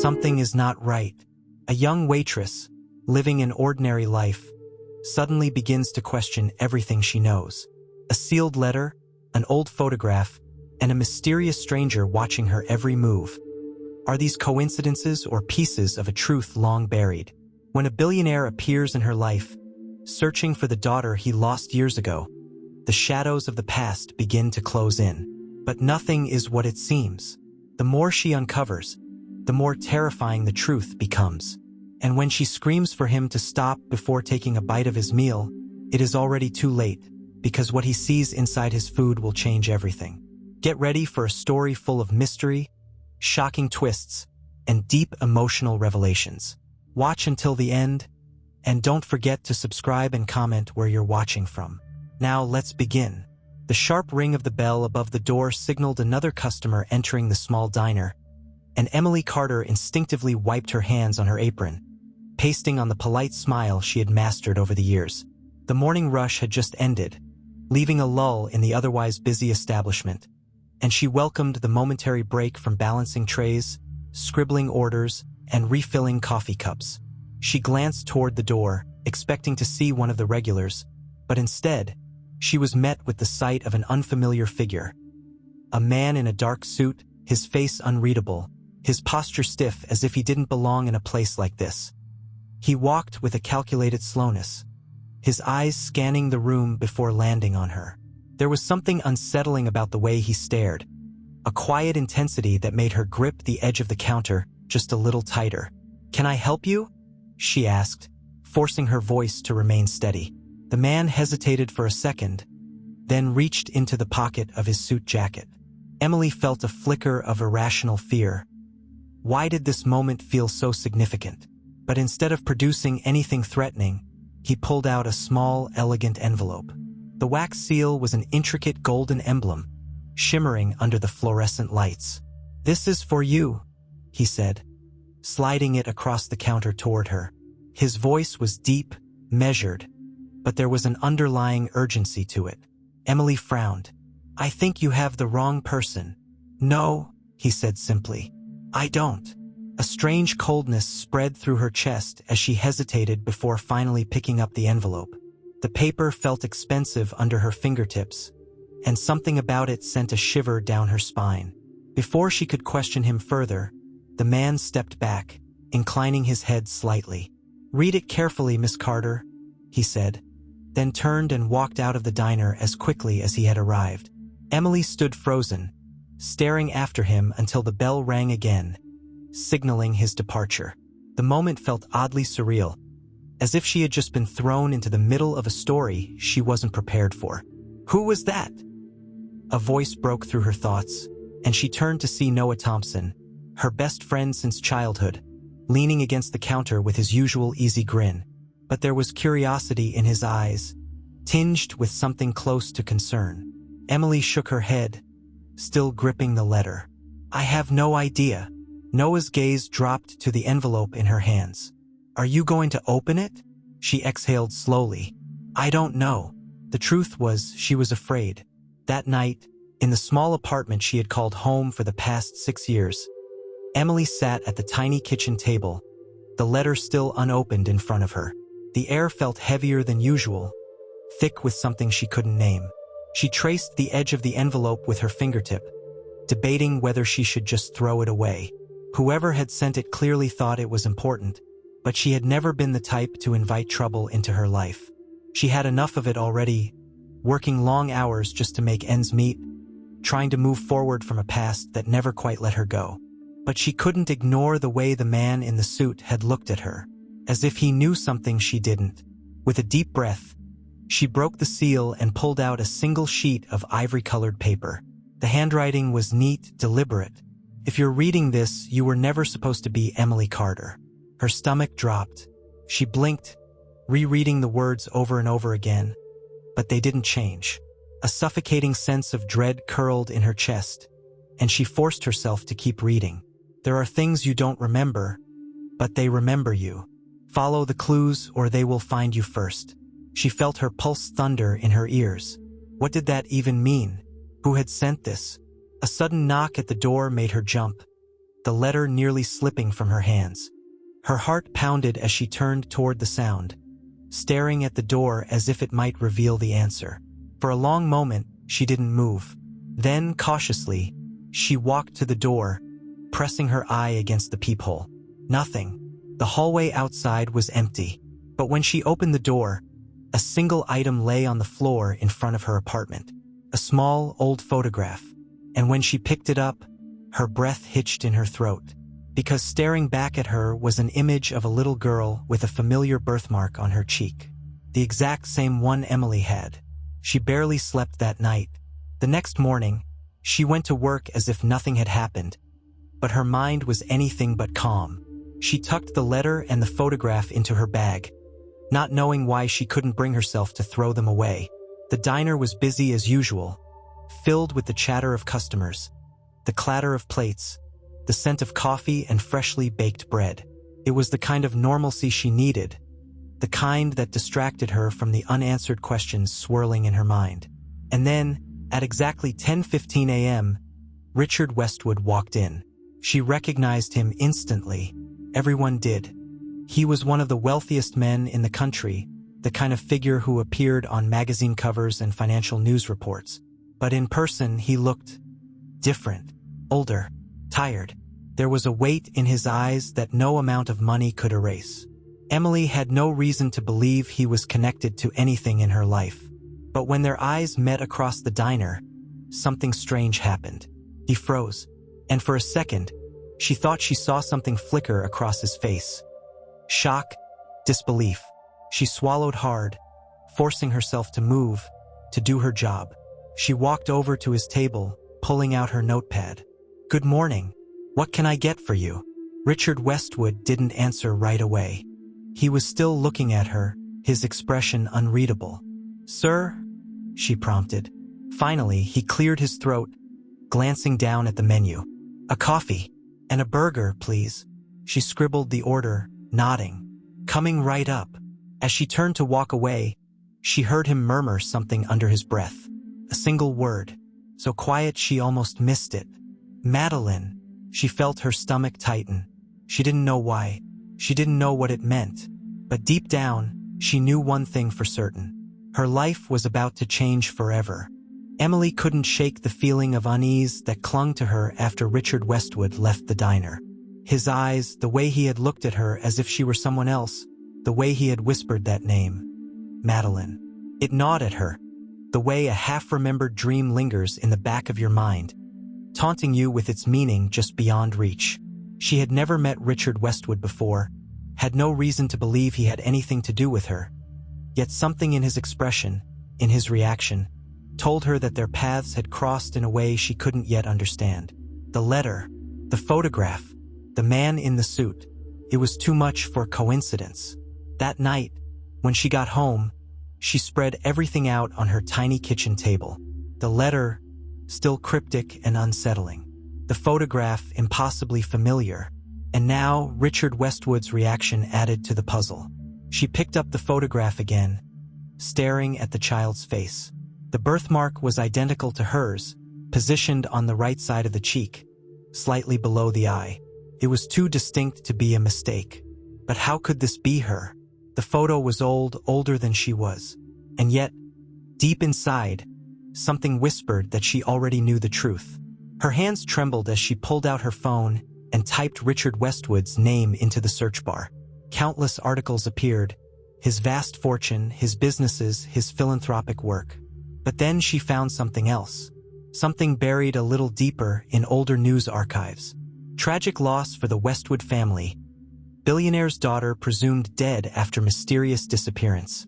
Something is not right. A young waitress, living an ordinary life, suddenly begins to question everything she knows. A sealed letter, an old photograph, and a mysterious stranger watching her every move. Are these coincidences or pieces of a truth long buried? When a billionaire appears in her life, searching for the daughter he lost years ago, the shadows of the past begin to close in. But nothing is what it seems. The more she uncovers, the more terrifying the truth becomes. And when she screams for him to stop before taking a bite of his meal, it is already too late, because what he sees inside his food will change everything. Get ready for a story full of mystery, shocking twists, and deep emotional revelations. Watch until the end, and don't forget to subscribe and comment where you're watching from. Now let's begin. The sharp ring of the bell above the door signaled another customer entering the small diner, and Emily Carter instinctively wiped her hands on her apron, pasting on the polite smile she had mastered over the years. The morning rush had just ended, leaving a lull in the otherwise busy establishment, and she welcomed the momentary break from balancing trays, scribbling orders, and refilling coffee cups. She glanced toward the door, expecting to see one of the regulars, but instead, she was met with the sight of an unfamiliar figure. A man in a dark suit, his face unreadable, his posture stiff as if he didn't belong in a place like this. He walked with a calculated slowness, his eyes scanning the room before landing on her. There was something unsettling about the way he stared, a quiet intensity that made her grip the edge of the counter just a little tighter. "Can I help you?" she asked, forcing her voice to remain steady. The man hesitated for a second, then reached into the pocket of his suit jacket. Emily felt a flicker of irrational fear. Why did this moment feel so significant? But instead of producing anything threatening, he pulled out a small, elegant envelope. The wax seal was an intricate golden emblem, shimmering under the fluorescent lights. "This is for you," he said, sliding it across the counter toward her. His voice was deep, measured, but there was an underlying urgency to it. Emily frowned. "I think you have the wrong person." "No," he said simply. "I don't." A strange coldness spread through her chest as she hesitated before finally picking up the envelope. The paper felt expensive under her fingertips, and something about it sent a shiver down her spine. Before she could question him further, the man stepped back, inclining his head slightly. "Read it carefully, Miss Carter," he said, then turned and walked out of the diner as quickly as he had arrived. Emily stood frozen, staring after him until the bell rang again, signaling his departure. The moment felt oddly surreal, as if she had just been thrown into the middle of a story she wasn't prepared for. "Who was that?" A voice broke through her thoughts, and she turned to see Noah Thompson, her best friend since childhood, leaning against the counter with his usual easy grin. But there was curiosity in his eyes, tinged with something close to concern. Emily shook her head, still gripping the letter. "I have no idea." Noah's gaze dropped to the envelope in her hands. "Are you going to open it?" She exhaled slowly. "I don't know." The truth was, she was afraid. That night, in the small apartment she had called home for the past 6 years, Emily sat at the tiny kitchen table, the letter still unopened in front of her. The air felt heavier than usual, thick with something she couldn't name. She traced the edge of the envelope with her fingertip, debating whether she should just throw it away. Whoever had sent it clearly thought it was important, but she had never been the type to invite trouble into her life. She had enough of it already, working long hours just to make ends meet, trying to move forward from a past that never quite let her go. But she couldn't ignore the way the man in the suit had looked at her, as if he knew something she didn't. With a deep breath, she broke the seal and pulled out a single sheet of ivory-colored paper. The handwriting was neat, deliberate. "If you're reading this, you were never supposed to be Emily Carter." Her stomach dropped. She blinked, rereading the words over and over again, but they didn't change. A suffocating sense of dread curled in her chest, and she forced herself to keep reading. "There are things you don't remember, but they remember you. Follow the clues or they will find you first." She felt her pulse thunder in her ears. What did that even mean? Who had sent this? A sudden knock at the door made her jump. the letter nearly slipping from her hands. Her heart pounded as she turned toward the sound, staring at the door as if it might reveal the answer. For a long moment, she didn't move. Then, cautiously, she walked to the door, pressing her eye against the peephole. Nothing. The hallway outside was empty. But when she opened the door, a single item lay on the floor in front of her apartment. A small, old photograph. And when she picked it up, her breath hitched in her throat. Because staring back at her was an image of a little girl with a familiar birthmark on her cheek. The exact same one Emily had. She barely slept that night. The next morning, she went to work as if nothing had happened, but her mind was anything but calm. She tucked the letter and the photograph into her bag, not knowing why she couldn't bring herself to throw them away. The diner was busy as usual, filled with the chatter of customers, the clatter of plates, the scent of coffee and freshly baked bread. It was the kind of normalcy she needed, the kind that distracted her from the unanswered questions swirling in her mind. And then, at exactly 10:15 a.m., Richard Westwood walked in. She recognized him instantly. Everyone did. He was one of the wealthiest men in the country, the kind of figure who appeared on magazine covers and financial news reports. But in person, he looked different, older, tired. There was a weight in his eyes that no amount of money could erase. Emily had no reason to believe he was connected to anything in her life. But when their eyes met across the diner, something strange happened. He froze, and for a second, she thought she saw something flicker across his face. Shock, disbelief. She swallowed hard, forcing herself to move, to do her job. She walked over to his table, pulling out her notepad. "Good morning. What can I get for you?" Richard Westwood didn't answer right away. He was still looking at her, his expression unreadable. "Sir?" she prompted. Finally, he cleared his throat, glancing down at the menu. "A coffee and a burger, please." She scribbled the order, nodding. "Coming right up." As she turned to walk away, she heard him murmur something under his breath. A single word, so quiet she almost missed it. "Madeline." She felt her stomach tighten. She didn't know why. She didn't know what it meant. But deep down, she knew one thing for certain. Her life was about to change forever. Emily couldn't shake the feeling of unease that clung to her after Richard Westwood left the diner. His eyes, the way he had looked at her as if she were someone else, the way he had whispered that name, Madeline. It gnawed at her, the way a half-remembered dream lingers in the back of your mind, taunting you with its meaning just beyond reach. She had never met Richard Westwood before, had no reason to believe he had anything to do with her. Yet something in his expression, in his reaction, told her that their paths had crossed in a way she couldn't yet understand. The letter, the photograph, the man in the suit, it was too much for coincidence. That night, when she got home, she spread everything out on her tiny kitchen table. The letter, still cryptic and unsettling. The photograph, impossibly familiar. And now, Richard Westwood's reaction added to the puzzle. She picked up the photograph again, staring at the child's face. The birthmark was identical to hers, positioned on the right side of the cheek, slightly below the eye. It was too distinct to be a mistake. But how could this be her? The photo was old, older than she was. And yet, deep inside, something whispered that she already knew the truth. Her hands trembled as she pulled out her phone and typed Richard Westwood's name into the search bar. Countless articles appeared, his vast fortune, his businesses, his philanthropic work. But then she found something else, something buried a little deeper in older news archives. Tragic loss for the Westwood family. Billionaire's daughter presumed dead after mysterious disappearance.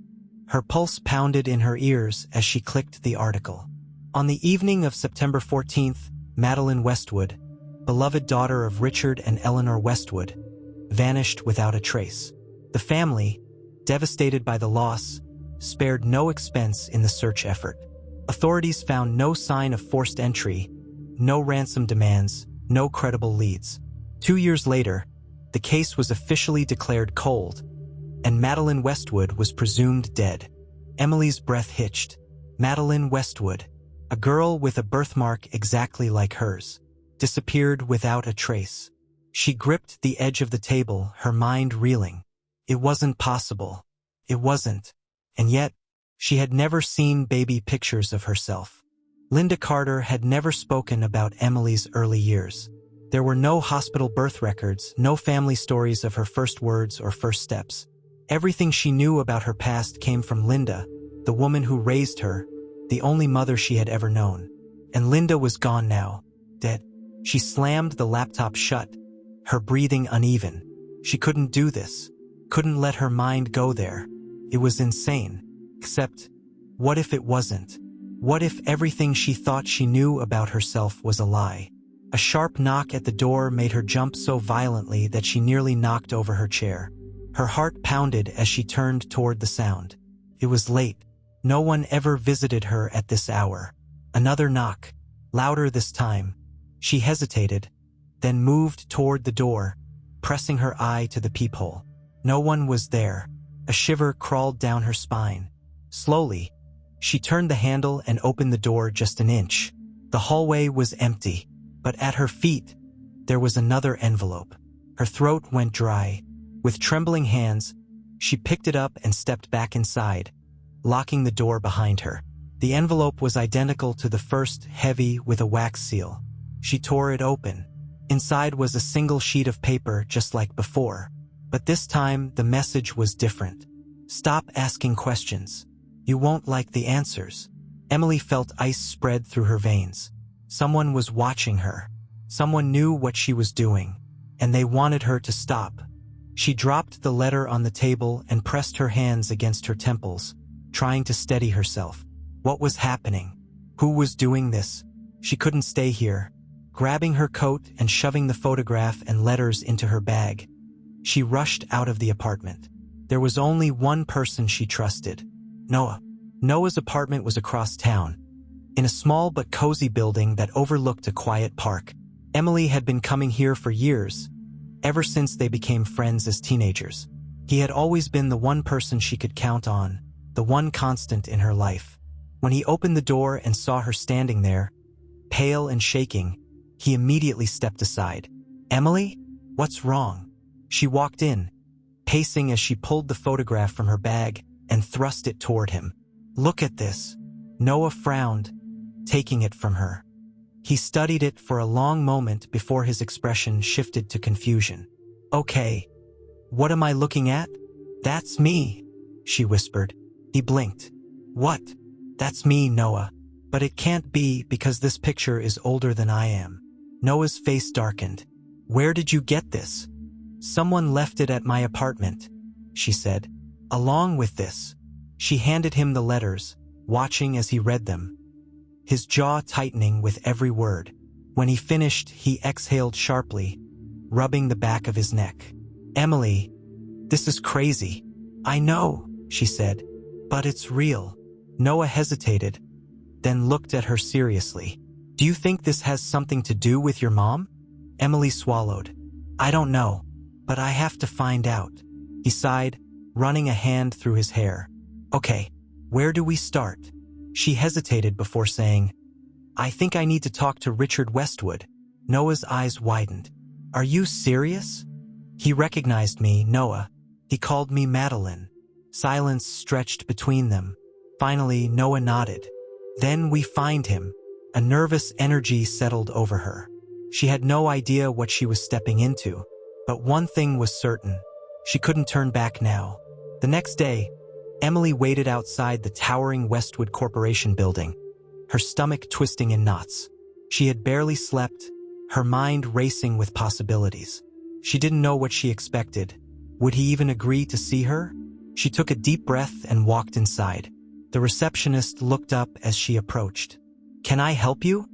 Her pulse pounded in her ears as she clicked the article. On the evening of September 14th, Madeline Westwood, beloved daughter of Richard and Eleanor Westwood, vanished without a trace. The family, devastated by the loss, spared no expense in the search effort. Authorities found no sign of forced entry, no ransom demands, no credible leads. 2 years later, the case was officially declared cold, and Madeline Westwood was presumed dead. Emily's breath hitched. Madeline Westwood, a girl with a birthmark exactly like hers, disappeared without a trace. She gripped the edge of the table, her mind reeling. It wasn't possible. It wasn't. And yet, she had never seen baby pictures of herself. Linda Carter had never spoken about Emily's early years. There were no hospital birth records, no family stories of her first words or first steps. Everything she knew about her past came from Linda, the woman who raised her, the only mother she had ever known. And Linda was gone now, dead. She slammed the laptop shut, her breathing uneven. She couldn't do this, couldn't let her mind go there. It was insane. Except, what if it wasn't? What if everything she thought she knew about herself was a lie? A sharp knock at the door made her jump so violently that she nearly knocked over her chair. Her heart pounded as she turned toward the sound. It was late. No one ever visited her at this hour. Another knock, louder this time. She hesitated, then moved toward the door, pressing her eye to the peephole. No one was there. A shiver crawled down her spine. Slowly, she turned the handle and opened the door just an inch. The hallway was empty, but at her feet, there was another envelope. Her throat went dry. With trembling hands, she picked it up and stepped back inside, locking the door behind her. The envelope was identical to the first, heavy with a wax seal. She tore it open. Inside was a single sheet of paper just like before. But this time, the message was different. Stop asking questions. You won't like the answers. Emily felt ice spread through her veins. Someone was watching her. Someone knew what she was doing, and they wanted her to stop. She dropped the letter on the table and pressed her hands against her temples, trying to steady herself. What was happening? Who was doing this? She couldn't stay here. Grabbing her coat and shoving the photograph and letters into her bag, she rushed out of the apartment. There was only one person she trusted: Noah. Noah's apartment was across town, in a small but cozy building that overlooked a quiet park. Emily had been coming here for years, ever since they became friends as teenagers. He had always been the one person she could count on, the one constant in her life. When he opened the door and saw her standing there, pale and shaking, he immediately stepped aside. "Emily? What's wrong?" She walked in, pacing as she pulled the photograph from her bag and thrust it toward him. "Look at this." Noah frowned, taking it from her. He studied it for a long moment before his expression shifted to confusion. "Okay, what am I looking at?" "That's me," she whispered. He blinked. "What?" "That's me, Noah. But it can't be because this picture is older than I am." Noah's face darkened. "Where did you get this?" "Someone left it at my apartment," she said. "Along with this." She handed him the letters, watching as he read them, his jaw tightening with every word. When he finished, he exhaled sharply, rubbing the back of his neck. "Emily, this is crazy." "I know," she said, "but it's real." Noah hesitated, then looked at her seriously. "Do you think this has something to do with your mom?" Emily swallowed. "I don't know, but I have to find out." He sighed, running a hand through his hair. "Okay, where do we start?" She hesitated before saying, "I think I need to talk to Richard Westwood." Noah's eyes widened. "Are you serious?" "He recognized me, Noah. He called me Madeline." Silence stretched between them. Finally, Noah nodded. "Then we find him." A nervous energy settled over her. She had no idea what she was stepping into, but one thing was certain: she couldn't turn back now. The next day, Emily waited outside the towering Westwood Corporation building, her stomach twisting in knots. She had barely slept, her mind racing with possibilities. She didn't know what she expected. Would he even agree to see her? She took a deep breath and walked inside. The receptionist looked up as she approached. "Can I help you?"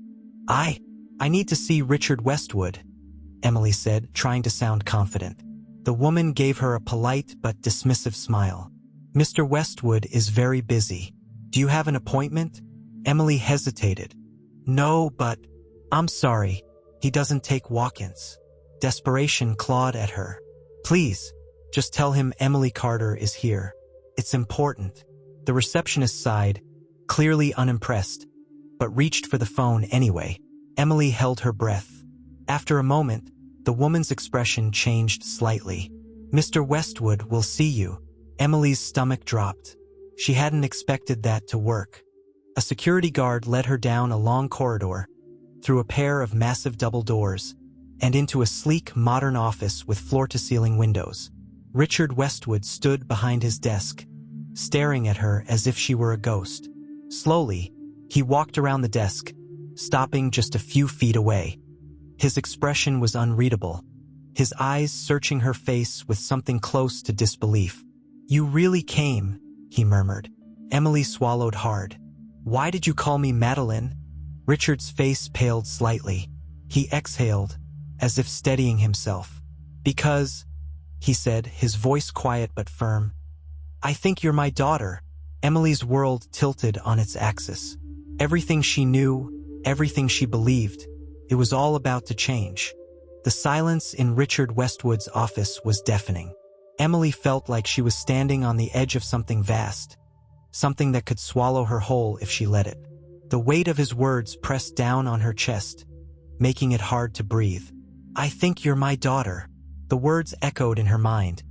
I need to see Richard Westwood," Emily said, trying to sound confident. The woman gave her a polite but dismissive smile. "Mr. Westwood is very busy. Do you have an appointment?" Emily hesitated. "No, but I'm sorry. He doesn't take walk-ins." Desperation clawed at her. "Please, just tell him Emily Carter is here. It's important." The receptionist sighed, clearly unimpressed, but reached for the phone anyway. Emily held her breath. After a moment, The woman's expression changed slightly. "Mr. Westwood will see you." Emily's stomach dropped. She hadn't expected that to work. A security guard led her down a long corridor, through a pair of massive double doors, and into a sleek, modern office with floor-to-ceiling windows. Richard Westwood stood behind his desk, staring at her as if she were a ghost. Slowly, he walked around the desk, stopping just a few feet away. His expression was unreadable, his eyes searching her face with something close to disbelief. "You really came," he murmured. Emily swallowed hard. "Why did you call me Madeline?" Richard's face paled slightly. He exhaled, as if steadying himself. "Because," he said, his voice quiet but firm, "I think you're my daughter." Emily's world tilted on its axis. Everything she knew, everything she believed, it was all about to change. The silence in Richard Westwood's office was deafening. Emily felt like she was standing on the edge of something vast, something that could swallow her whole if she let it. The weight of his words pressed down on her chest, making it hard to breathe. "I think you're my daughter." The words echoed in her mind,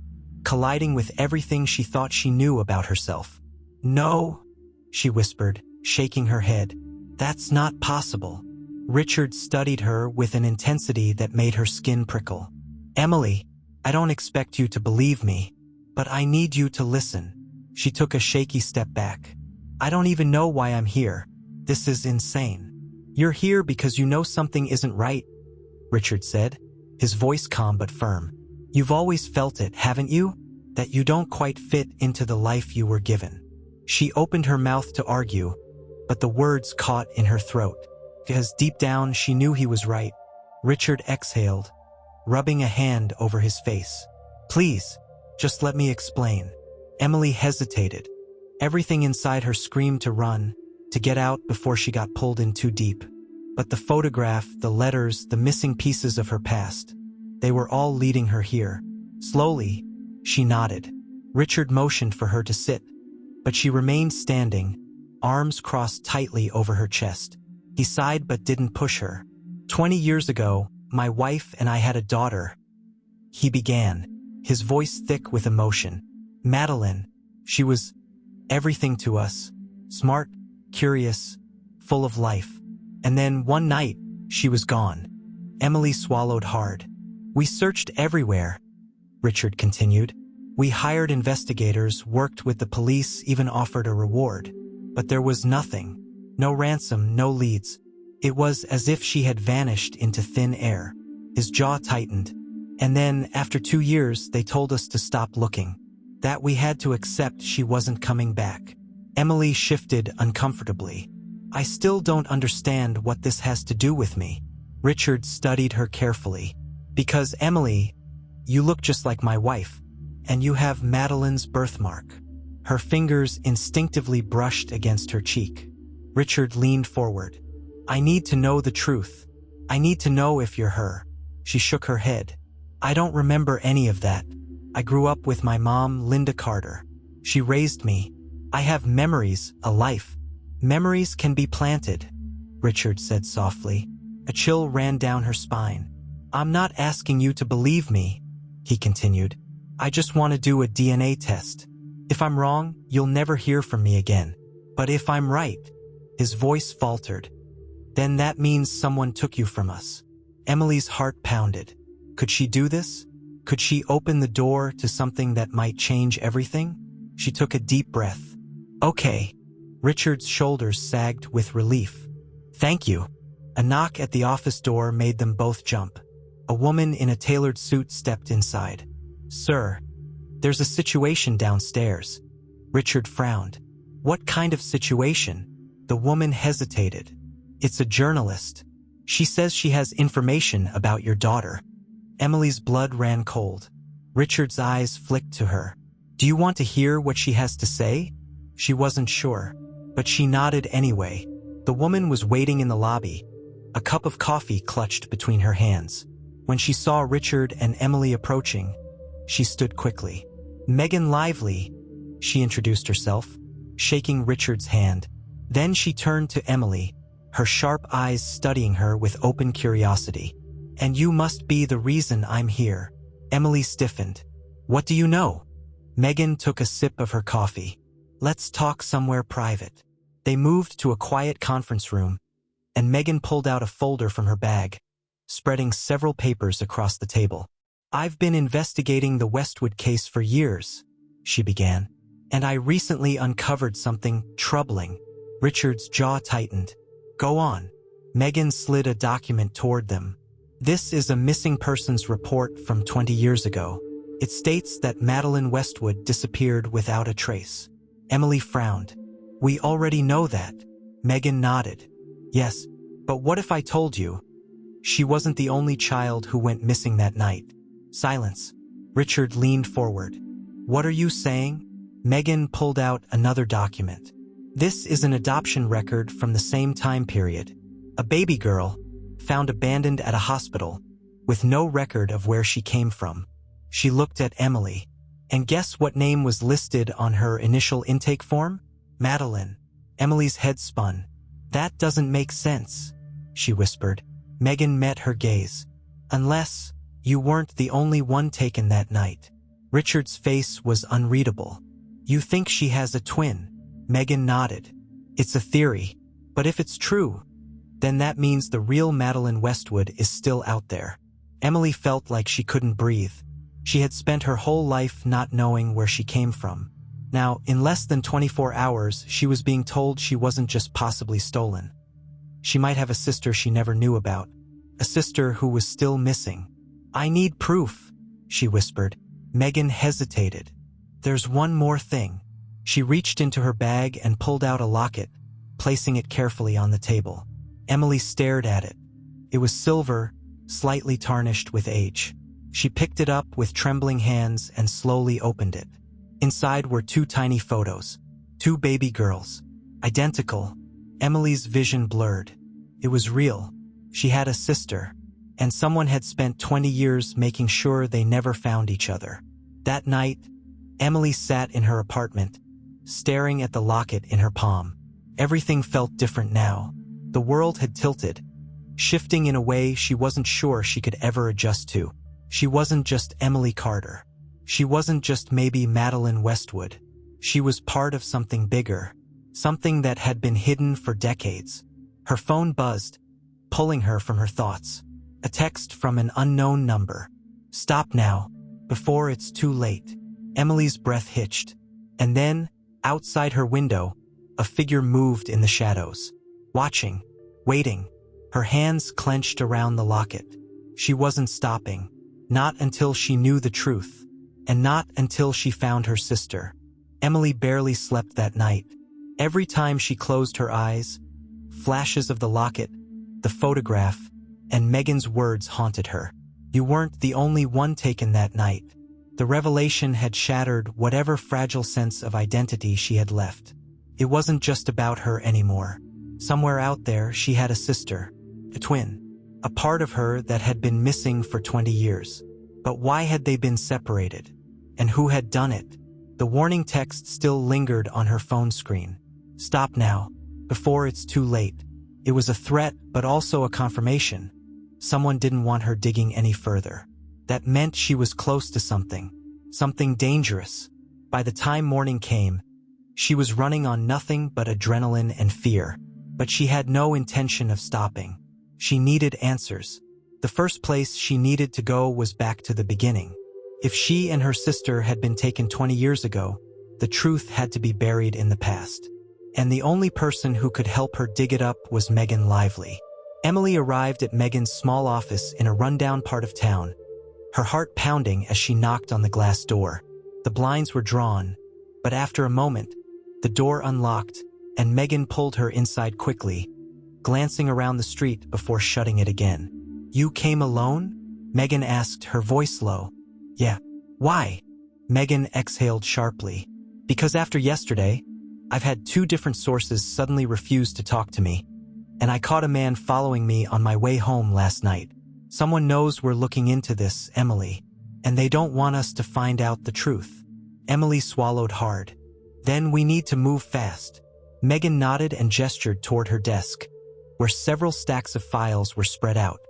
colliding with everything she thought she knew about herself. "No," she whispered, shaking her head. "That's not possible." Richard studied her with an intensity that made her skin prickle. "Emily, I don't expect you to believe me, but I need you to listen." She took a shaky step back. "I don't even know why I'm here. This is insane." "You're here because you know something isn't right," Richard said, his voice calm but firm. "You've always felt it, haven't you? That you don't quite fit into the life you were given." She opened her mouth to argue, but the words caught in her throat, because deep down she knew he was right. Richard exhaled, rubbing a hand over his face. "Please, just let me explain." Emily hesitated. Everything inside her screamed to run, to get out before she got pulled in too deep. But the photograph, the letters, the missing pieces of her past, they were all leading her here. Slowly, she nodded. Richard motioned for her to sit, but she remained standing, arms crossed tightly over her chest. He sighed but didn't push her. 20 years ago, my wife and I had a daughter," he began, his voice thick with emotion. "Madeline, she was everything to us. Smart, curious, full of life. And then one night, she was gone." Emily swallowed hard. "We searched everywhere," Richard continued. "We hired investigators, worked with the police, even offered a reward. But there was nothing. No ransom, no leads. It was as if she had vanished into thin air." His jaw tightened. "And then, after 2 years, they told us to stop looking. That we had to accept she wasn't coming back." Emily shifted uncomfortably. "I still don't understand what this has to do with me." Richard studied her carefully. "Because, Emily, you look just like my wife, and you have Madeline's birthmark." Her fingers instinctively brushed against her cheek. Richard leaned forward. "I need to know the truth. I need to know if you're her." She shook her head. "I don't remember any of that. I grew up with my mom, Linda Carter. She raised me. I have memories, a life. Memories can be planted," Richard said softly. A chill ran down her spine. "I'm not asking you to believe me," he continued. "I just want to do a DNA test. If I'm wrong, you'll never hear from me again. But if I'm right," his voice faltered, "then that means someone took you from us." Emily's heart pounded. Could she do this? Could she open the door to something that might change everything? She took a deep breath. "Okay." Richard's shoulders sagged with relief. "Thank you." A knock at the office door made them both jump. A woman in a tailored suit stepped inside. "Sir, there's a situation downstairs." Richard frowned. "What kind of situation?" The woman hesitated. "It's a journalist. She says she has information about your daughter." Emily's blood ran cold. Richard's eyes flicked to her. "Do you want to hear what she has to say?" She wasn't sure, but she nodded anyway. The woman was waiting in the lobby, a cup of coffee clutched between her hands. When she saw Richard and Emily approaching, she stood quickly. "Megan Lively," she introduced herself, shaking Richard's hand. Then she turned to Emily, her sharp eyes studying her with open curiosity. And you must be the reason I'm here. Emily stiffened. What do you know? Megan took a sip of her coffee. Let's talk somewhere private. They moved to a quiet conference room, and Megan pulled out a folder from her bag, spreading several papers across the table. I've been investigating the Westwood case for years, she began, and I recently uncovered something troubling. Richard's jaw tightened. Go on. Megan slid a document toward them. This is a missing persons report from 20 years ago. It states that Madeline Westwood disappeared without a trace. Emily frowned. We already know that. Megan nodded. Yes, but what if I told you? She wasn't the only child who went missing that night. Silence. Richard leaned forward. What are you saying? Megan pulled out another document. This is an adoption record from the same time period. A baby girl, found abandoned at a hospital, with no record of where she came from. She looked at Emily. And guess what name was listed on her initial intake form? Madeline. Emily's head spun. That doesn't make sense, she whispered. Megan met her gaze. Unless you weren't the only one taken that night. Richard's face was unreadable. You think she has a twin? Megan nodded. It's a theory, but if it's true, then that means the real Madeline Westwood is still out there. Emily felt like she couldn't breathe. She had spent her whole life not knowing where she came from. Now, in less than 24 hours, she was being told she wasn't just possibly stolen. She might have a sister she never knew about. A sister who was still missing. I need proof, she whispered. Megan hesitated. There's one more thing. She reached into her bag and pulled out a locket, placing it carefully on the table. Emily stared at it. It was silver, slightly tarnished with age. She picked it up with trembling hands and slowly opened it. Inside were two tiny photos. Two baby girls. Identical. Emily's vision blurred. It was real. She had a sister, and someone had spent 20 years making sure they never found each other. That night, Emily sat in her apartment, staring at the locket in her palm. Everything felt different now. The world had tilted, shifting in a way she wasn't sure she could ever adjust to. She wasn't just Emily Carter. She wasn't just maybe Madeline Westwood. She was part of something bigger, something that had been hidden for decades. Her phone buzzed, pulling her from her thoughts. A text from an unknown number. Stop now, before it's too late. Emily's breath hitched. And then, outside her window, a figure moved in the shadows. Watching, waiting, her hands clenched around the locket. She wasn't stopping. Not until she knew the truth. And not until she found her sister. Emily barely slept that night. Every time she closed her eyes, flashes of the locket, the photograph, and Megan's words haunted her. You weren't the only one taken that night. The revelation had shattered whatever fragile sense of identity she had left. It wasn't just about her anymore. Somewhere out there, she had a sister, a twin, a part of her that had been missing for 20 years. But why had they been separated? And who had done it? The warning text still lingered on her phone screen. Stop now, before it's too late. It was a threat, but also a confirmation. Someone didn't want her digging any further. That meant she was close to something dangerous. By the time morning came, she was running on nothing but adrenaline and fear. But she had no intention of stopping. She needed answers. The first place she needed to go was back to the beginning. If she and her sister had been taken 20 years ago, the truth had to be buried in the past. And the only person who could help her dig it up was Megan Lively. Emily arrived at Megan's small office in a rundown part of town, her heart pounding as she knocked on the glass door. The blinds were drawn, but after a moment, the door unlocked, and Megan pulled her inside quickly, glancing around the street before shutting it again. You came alone? Megan asked, her voice low. Yeah. Why? Megan exhaled sharply. Because after yesterday, I've had 2 different sources suddenly refuse to talk to me. And I caught a man following me on my way home last night. Someone knows we're looking into this, Emily, and they don't want us to find out the truth. Emily swallowed hard. Then we need to move fast. Megan nodded and gestured toward her desk, where several stacks of files were spread out.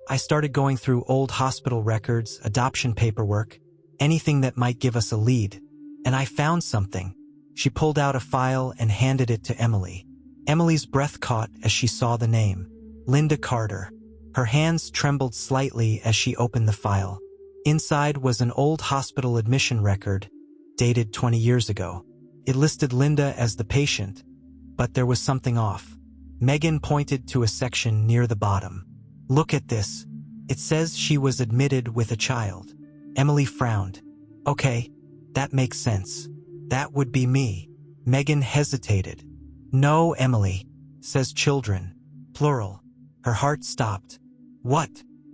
I started going through old hospital records, adoption paperwork, anything that might give us a lead. And I found something. She pulled out a file and handed it to Emily. Emily's breath caught as she saw the name. Linda Carter. Her hands trembled slightly as she opened the file. Inside was an old hospital admission record, dated 20 years ago. It listed Linda as the patient, but there was something off. Megan pointed to a section near the bottom. Look at this. It says she was admitted with a child. Emily frowned. Okay, that makes sense. That would be me. Megan hesitated. No, Emily, says children, plural. Her heart stopped. What?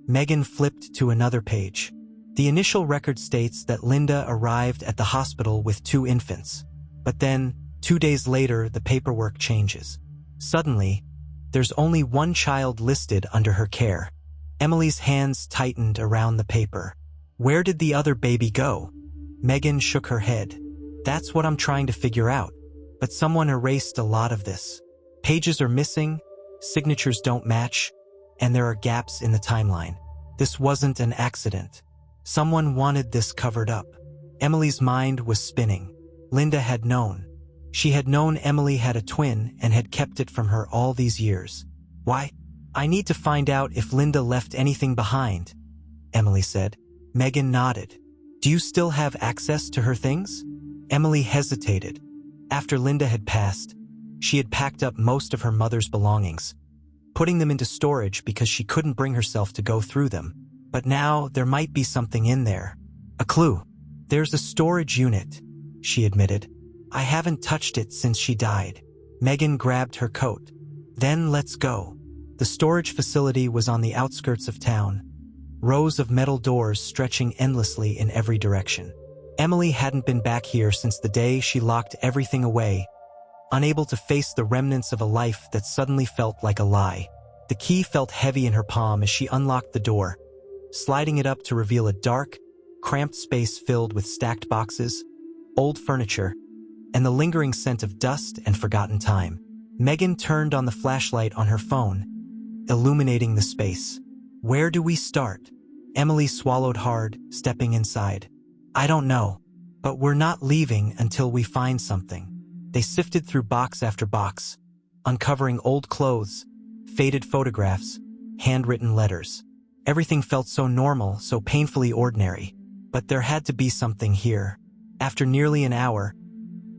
Megan flipped to another page. The initial record states that Linda arrived at the hospital with 2 infants. But then, 2 days later, the paperwork changes. Suddenly, there's only 1 child listed under her care. Emily's hands tightened around the paper. Where did the other baby go? Megan shook her head. That's what I'm trying to figure out. But someone erased a lot of this. Pages are missing, signatures don't match, and there are gaps in the timeline. This wasn't an accident. Someone wanted this covered up. Emily's mind was spinning. Linda had known. She had known Emily had a twin and had kept it from her all these years. Why? I need to find out if Linda left anything behind, Emily said. Megan nodded. Do you still have access to her things? Emily hesitated. After Linda had passed, she had packed up most of her mother's belongings, putting them into storage because she couldn't bring herself to go through them. But now there might be something in there. A clue. There's a storage unit, she admitted. I haven't touched it since she died. Megan grabbed her coat. Then let's go. The storage facility was on the outskirts of town, rows of metal doors stretching endlessly in every direction. Emily hadn't been back here since the day she locked everything away, unable to face the remnants of a life that suddenly felt like a lie. The key felt heavy in her palm as she unlocked the door, sliding it up to reveal a dark, cramped space filled with stacked boxes, old furniture, and the lingering scent of dust and forgotten time. Megan turned on the flashlight on her phone, illuminating the space. Where do we start? Emily swallowed hard, stepping inside. I don't know, but we're not leaving until we find something. They sifted through box after box, uncovering old clothes, faded photographs, handwritten letters. Everything felt so normal, so painfully ordinary. But there had to be something here. After nearly an hour,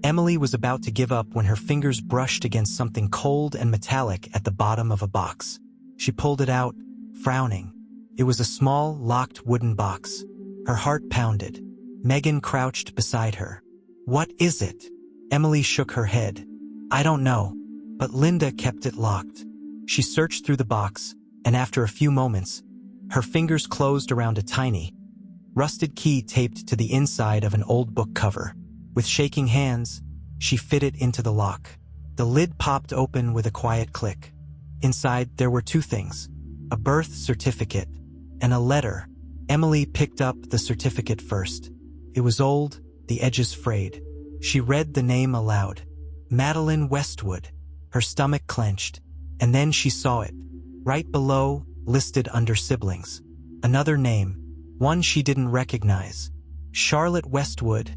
Emily was about to give up when her fingers brushed against something cold and metallic at the bottom of a box. She pulled it out, frowning. It was a small, locked wooden box. Her heart pounded. Megan crouched beside her. What is it? Emily shook her head. I don't know, but Linda kept it locked. She searched through the box, and after a few moments, her fingers closed around a tiny, rusted key taped to the inside of an old book cover. With shaking hands, she fit it into the lock. The lid popped open with a quiet click. Inside, there were 2 things: a birth certificate and a letter. Emily picked up the certificate first. It was old, the edges frayed. She read the name aloud. Madeline Westwood. Her stomach clenched, and then she saw it. Right below, listed under siblings. Another name, one she didn't recognize. Charlotte Westwood,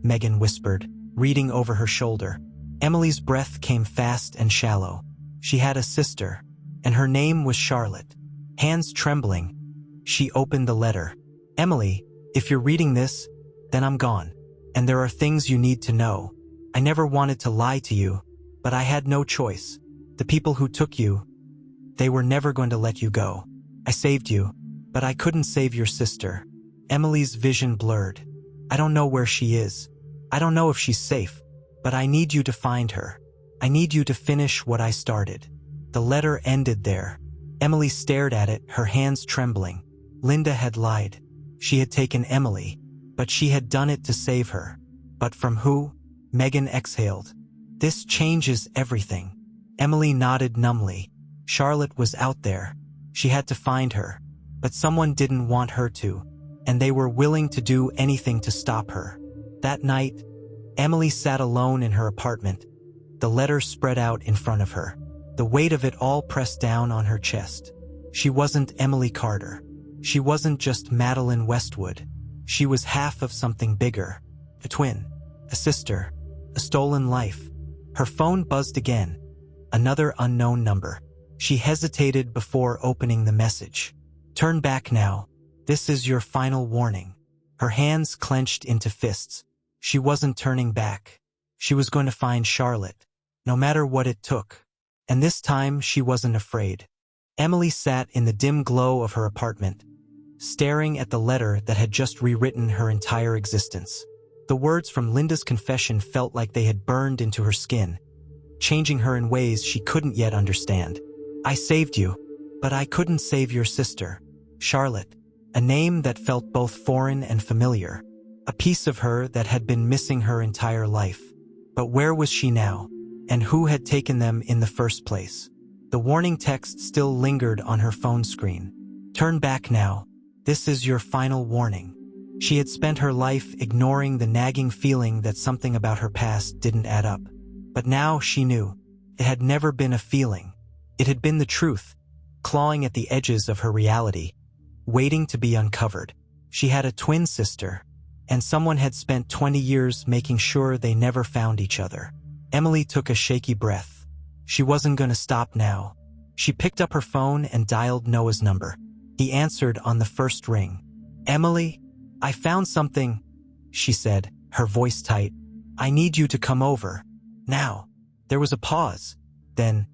Megan whispered, reading over her shoulder. Emily's breath came fast and shallow. She had a sister, and her name was Charlotte. Hands trembling, she opened the letter. Emily, if you're reading this, then I'm gone. And there are things you need to know. I never wanted to lie to you, but I had no choice. The people who took you, they were never going to let you go. I saved you, but I couldn't save your sister. Emily's vision blurred. I don't know where she is. I don't know if she's safe, but I need you to find her. I need you to finish what I started. The letter ended there. Emily stared at it, her hands trembling. Linda had lied. She had taken Emily, but she had done it to save her. But from who? Megan exhaled. This changes everything. Emily nodded numbly. Charlotte was out there. She had to find her. But someone didn't want her to, and they were willing to do anything to stop her. That night, Emily sat alone in her apartment, the letter spread out in front of her, the weight of it all pressed down on her chest. She wasn't Emily Carter. She wasn't just Madeline Westwood. She was half of something bigger. A twin. A sister. A stolen life. Her phone buzzed again. Another unknown number. She hesitated before opening the message. "Turn back now. This is your final warning." Her hands clenched into fists. She wasn't turning back. She was going to find Charlotte, no matter what it took. And this time she wasn't afraid. Emily sat in the dim glow of her apartment, staring at the letter that had just rewritten her entire existence. The words from Linda's confession felt like they had burned into her skin, changing her in ways she couldn't yet understand. "I saved you, but I couldn't save your sister, Charlotte." A name that felt both foreign and familiar. A piece of her that had been missing her entire life. But where was she now? And who had taken them in the first place? The warning text still lingered on her phone screen. "Turn back now. This is your final warning." She had spent her life ignoring the nagging feeling that something about her past didn't add up. But now she knew. It had never been a feeling. It had been the truth, clawing at the edges of her reality, waiting to be uncovered. She had a twin sister, and someone had spent 20 years making sure they never found each other. Emily took a shaky breath. She wasn't going to stop now. She picked up her phone and dialed Noah's number. He answered on the first ring. "Emily, I found something," she said, her voice tight. "I need you to come over. Now." There was a pause. Then,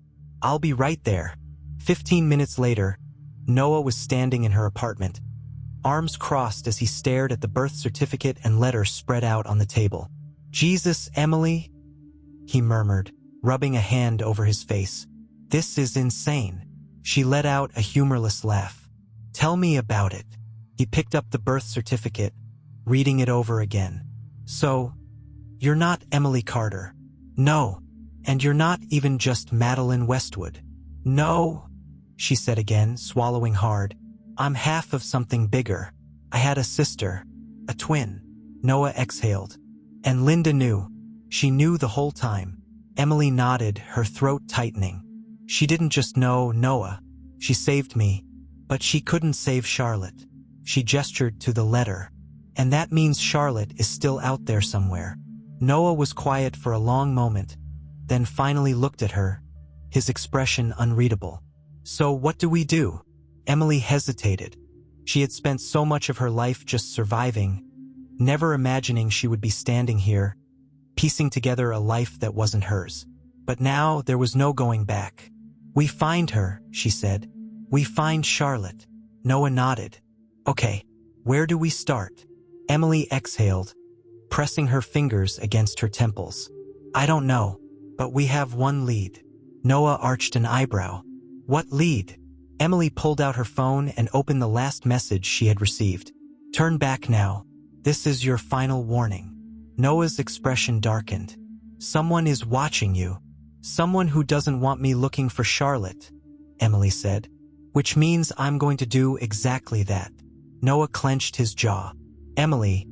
"I'll be right there." 15 minutes later, Noah was standing in her apartment, arms crossed as he stared at the birth certificate and letter spread out on the table. "Jesus, Emily," he murmured, rubbing a hand over his face. "This is insane." She let out a humorless laugh. "Tell me about it." He picked up the birth certificate, reading it over again. "So, you're not Emily Carter." "No. And you're not even just Madeline Westwood." "No," she said again, swallowing hard. "I'm half of something bigger. I had a sister, a twin." Noah exhaled. "And Linda knew." She knew the whole time. Emily nodded, her throat tightening. "She didn't just know Noah. She saved me, but she couldn't save Charlotte." She gestured to the letter. "And that means Charlotte is still out there somewhere." Noah was quiet for a long moment, then finally looked at her, his expression unreadable. "So what do we do?" Emily hesitated. She had spent so much of her life just surviving, never imagining she would be standing here, piecing together a life that wasn't hers. But now there was no going back. "We find her," she said. "We find Charlotte." Noah nodded. "Okay, where do we start?" Emily exhaled, pressing her fingers against her temples. "I don't know, but we have one lead." Noah arched an eyebrow. "What lead?" Emily pulled out her phone and opened the last message she had received. "Turn back now. This is your final warning." Noah's expression darkened. "Someone is watching you. Someone who doesn't want me looking for Charlotte," Emily said. "Which means I'm going to do exactly that." Noah clenched his jaw. "Emily,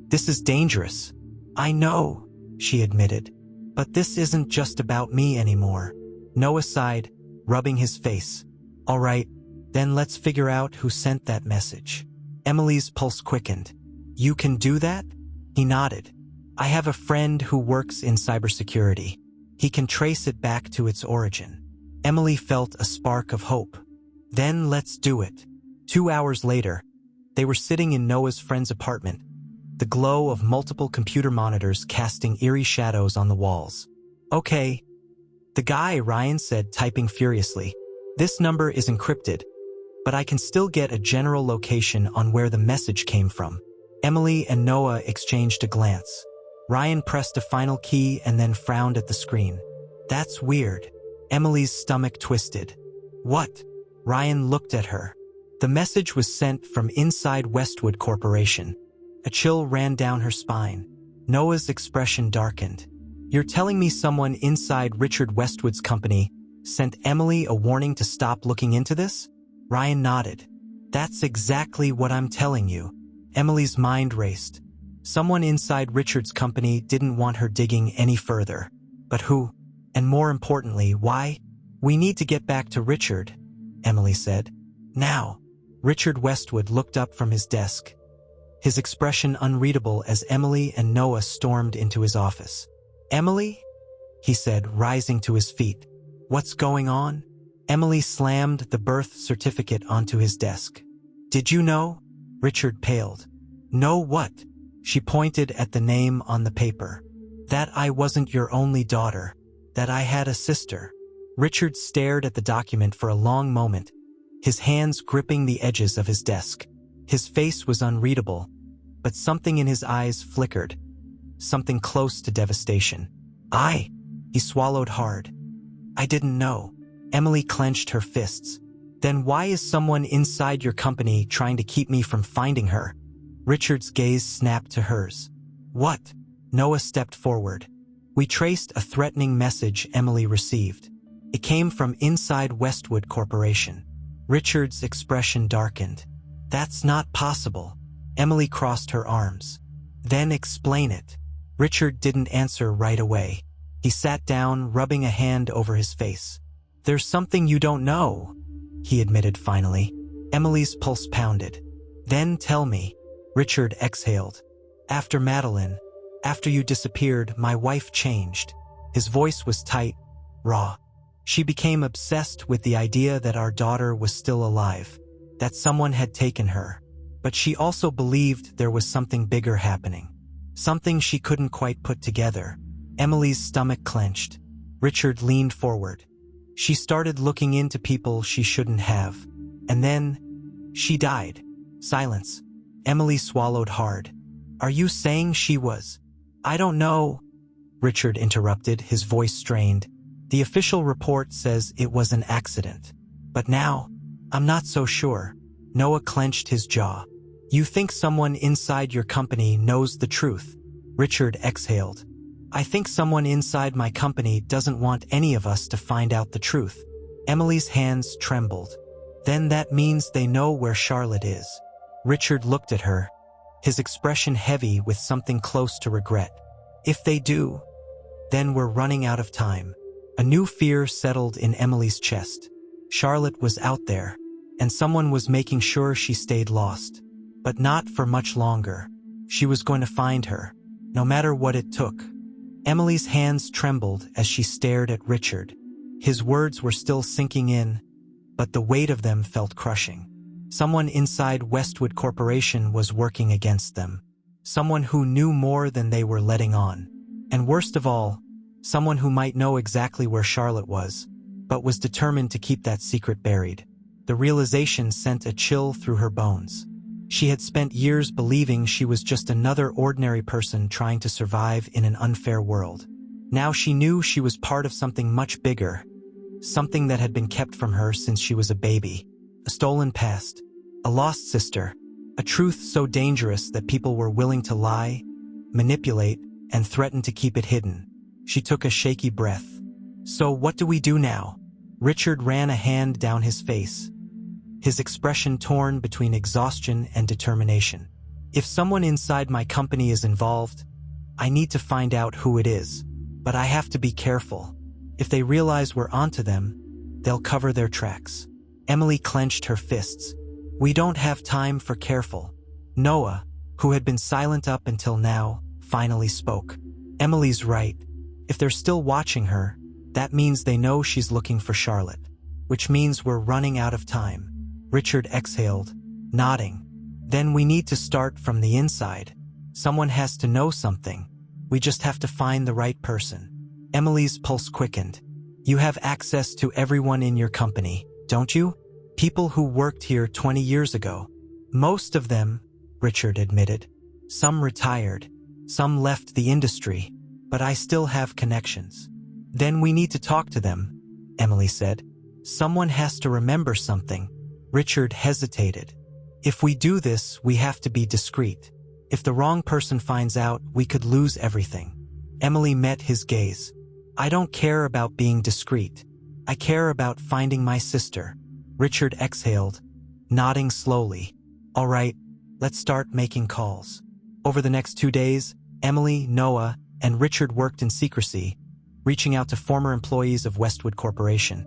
this is dangerous." "I know," she admitted. "But this isn't just about me anymore." Noah sighed, rubbing his face. "All right, then let's figure out who sent that message." Emily's pulse quickened. "You can do that?" He nodded. "I have a friend who works in cybersecurity. He can trace it back to its origin." Emily felt a spark of hope. "Then let's do it." 2 hours later, they were sitting in Noah's friend's apartment, the glow of multiple computer monitors casting eerie shadows on the walls. "Okay," the guy, Ryan said, typing furiously. "This number is encrypted, but I can still get a general location on where the message came from." Emily and Noah exchanged a glance. Ryan pressed a final key and then frowned at the screen. "That's weird." Emily's stomach twisted. "What?" Ryan looked at her. The message was sent from inside Westwood Corporation. A chill ran down her spine. Noah's expression darkened. "You're telling me someone inside Richard Westwood's company sent Emily a warning to stop looking into this?" Ryan nodded. "That's exactly what I'm telling you." Emily's mind raced. Someone inside Richard's company didn't want her digging any further. But who? And more importantly, why? "We need to get back to Richard," Emily said. Now, Richard Westwood looked up from his desk, his expression unreadable as Emily and Noah stormed into his office. "Emily?" he said, rising to his feet. "What's going on?" Emily slammed the birth certificate onto his desk. "Did you know?" Richard paled. "Know what?" She pointed at the name on the paper. "That I wasn't your only daughter. That I had a sister." Richard stared at the document for a long moment, his hands gripping the edges of his desk. His face was unreadable, but something in his eyes flickered, something close to devastation. He swallowed hard. "I didn't know." Emily clenched her fists. "Then why is someone inside your company trying to keep me from finding her?" Richard's gaze snapped to hers. "What?" Noah stepped forward. "We traced a threatening message Emily received. It came from inside Westwood Corporation." Richard's expression darkened. "That's not possible." Emily crossed her arms. "Then explain it." Richard didn't answer right away. He sat down, rubbing a hand over his face. "There's something you don't know," he admitted finally. Emily's pulse pounded. "Then tell me." Richard exhaled. "After Madeline, after you disappeared, my wife changed." His voice was tight, raw. "She became obsessed with the idea that our daughter was still alive, that someone had taken her. But she also believed there was something bigger happening, something she couldn't quite put together." Emily's stomach clenched. Richard leaned forward. "She started looking into people she shouldn't have. And then, she died." Silence. Emily swallowed hard. "Are you saying she was—" "I don't know," Richard interrupted, his voice strained. "The official report says it was an accident. But now, I'm not so sure." Noah clenched his jaw. "You think someone inside your company knows the truth?" Richard exhaled. "I think someone inside my company doesn't want any of us to find out the truth." Emily's hands trembled. "Then that means they know where Charlotte is." Richard looked at her, his expression heavy with something close to regret. "If they do, then we're running out of time." A new fear settled in Emily's chest. Charlotte was out there, and someone was making sure she stayed lost. But not for much longer. She was going to find her, no matter what it took. Emily's hands trembled as she stared at Richard. His words were still sinking in, but the weight of them felt crushing. Someone inside Westwood Corporation was working against them. Someone who knew more than they were letting on. And worst of all, someone who might know exactly where Charlotte was, but was determined to keep that secret buried. The realization sent a chill through her bones. She had spent years believing she was just another ordinary person trying to survive in an unfair world. Now she knew she was part of something much bigger, something that had been kept from her since she was a baby. A stolen past, a lost sister, a truth so dangerous that people were willing to lie, manipulate, and threaten to keep it hidden. She took a shaky breath. "So what do we do now?" Richard ran a hand down his face, his expression torn between exhaustion and determination. "If someone inside my company is involved, I need to find out who it is. But I have to be careful. If they realize we're onto them, they'll cover their tracks." Emily clenched her fists. "We don't have time for careful." Noah, who had been silent up until now, finally spoke. "Emily's right. If they're still watching her, that means they know she's looking for Charlotte, which means we're running out of time." Richard exhaled, nodding. "Then we need to start from the inside. Someone has to know something. We just have to find the right person." Emily's pulse quickened. "You have access to everyone in your company, don't you? People who worked here 20 years ago." "Most of them," Richard admitted. "Some retired, some left the industry, but I still have connections." "Then we need to talk to them," Emily said. "Someone has to remember something." Richard hesitated. "If we do this, we have to be discreet. If the wrong person finds out, we could lose everything." Emily met his gaze. "I don't care about being discreet. I care about finding my sister." Richard exhaled, nodding slowly. "All right, let's start making calls." Over the next 2 days, Emily, Noah, and Richard worked in secrecy, reaching out to former employees of Westwood Corporation.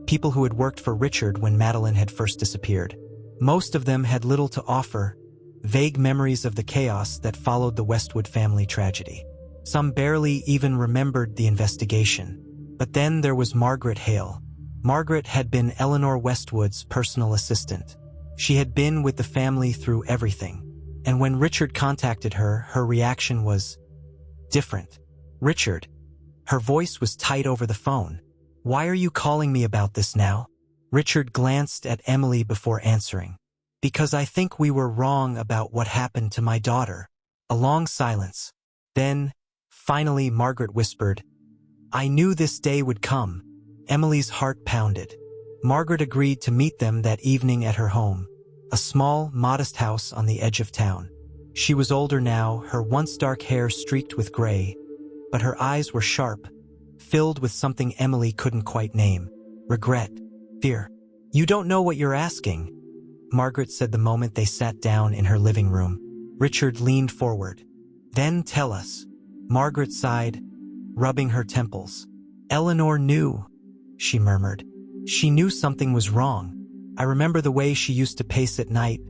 people who had worked for Richard when Madeline had first disappeared. Most of them had little to offer, vague memories of the chaos that followed the Westwood family tragedy. Some barely even remembered the investigation. But then there was Margaret Hale. Margaret had been Eleanor Westwood's personal assistant. She had been with the family through everything. And when Richard contacted her, her reaction was different. "Richard." Her voice was tight over the phone. "Why are you calling me about this now?" Richard glanced at Emily before answering. "Because I think we were wrong about what happened to my daughter." A long silence. Then, finally, Margaret whispered, "I knew this day would come." Emily's heart pounded. Margaret agreed to meet them that evening at her home, a small, modest house on the edge of town. She was older now, her once dark hair streaked with gray, but her eyes were sharp, filled with something Emily couldn't quite name. Regret. Fear. "You don't know what you're asking," Margaret said the moment they sat down in her living room. Richard leaned forward. "Then tell us." Margaret sighed, rubbing her temples. "Eleanor knew," she murmured. "She knew something was wrong. I remember the way she used to pace at night,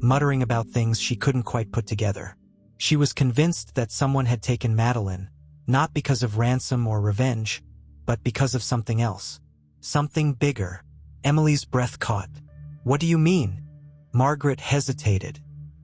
muttering about things she couldn't quite put together. She was convinced that someone had taken Madeline, not because of ransom or revenge, but because of something else. Something bigger." Emily's breath caught. "What do you mean?" Margaret hesitated.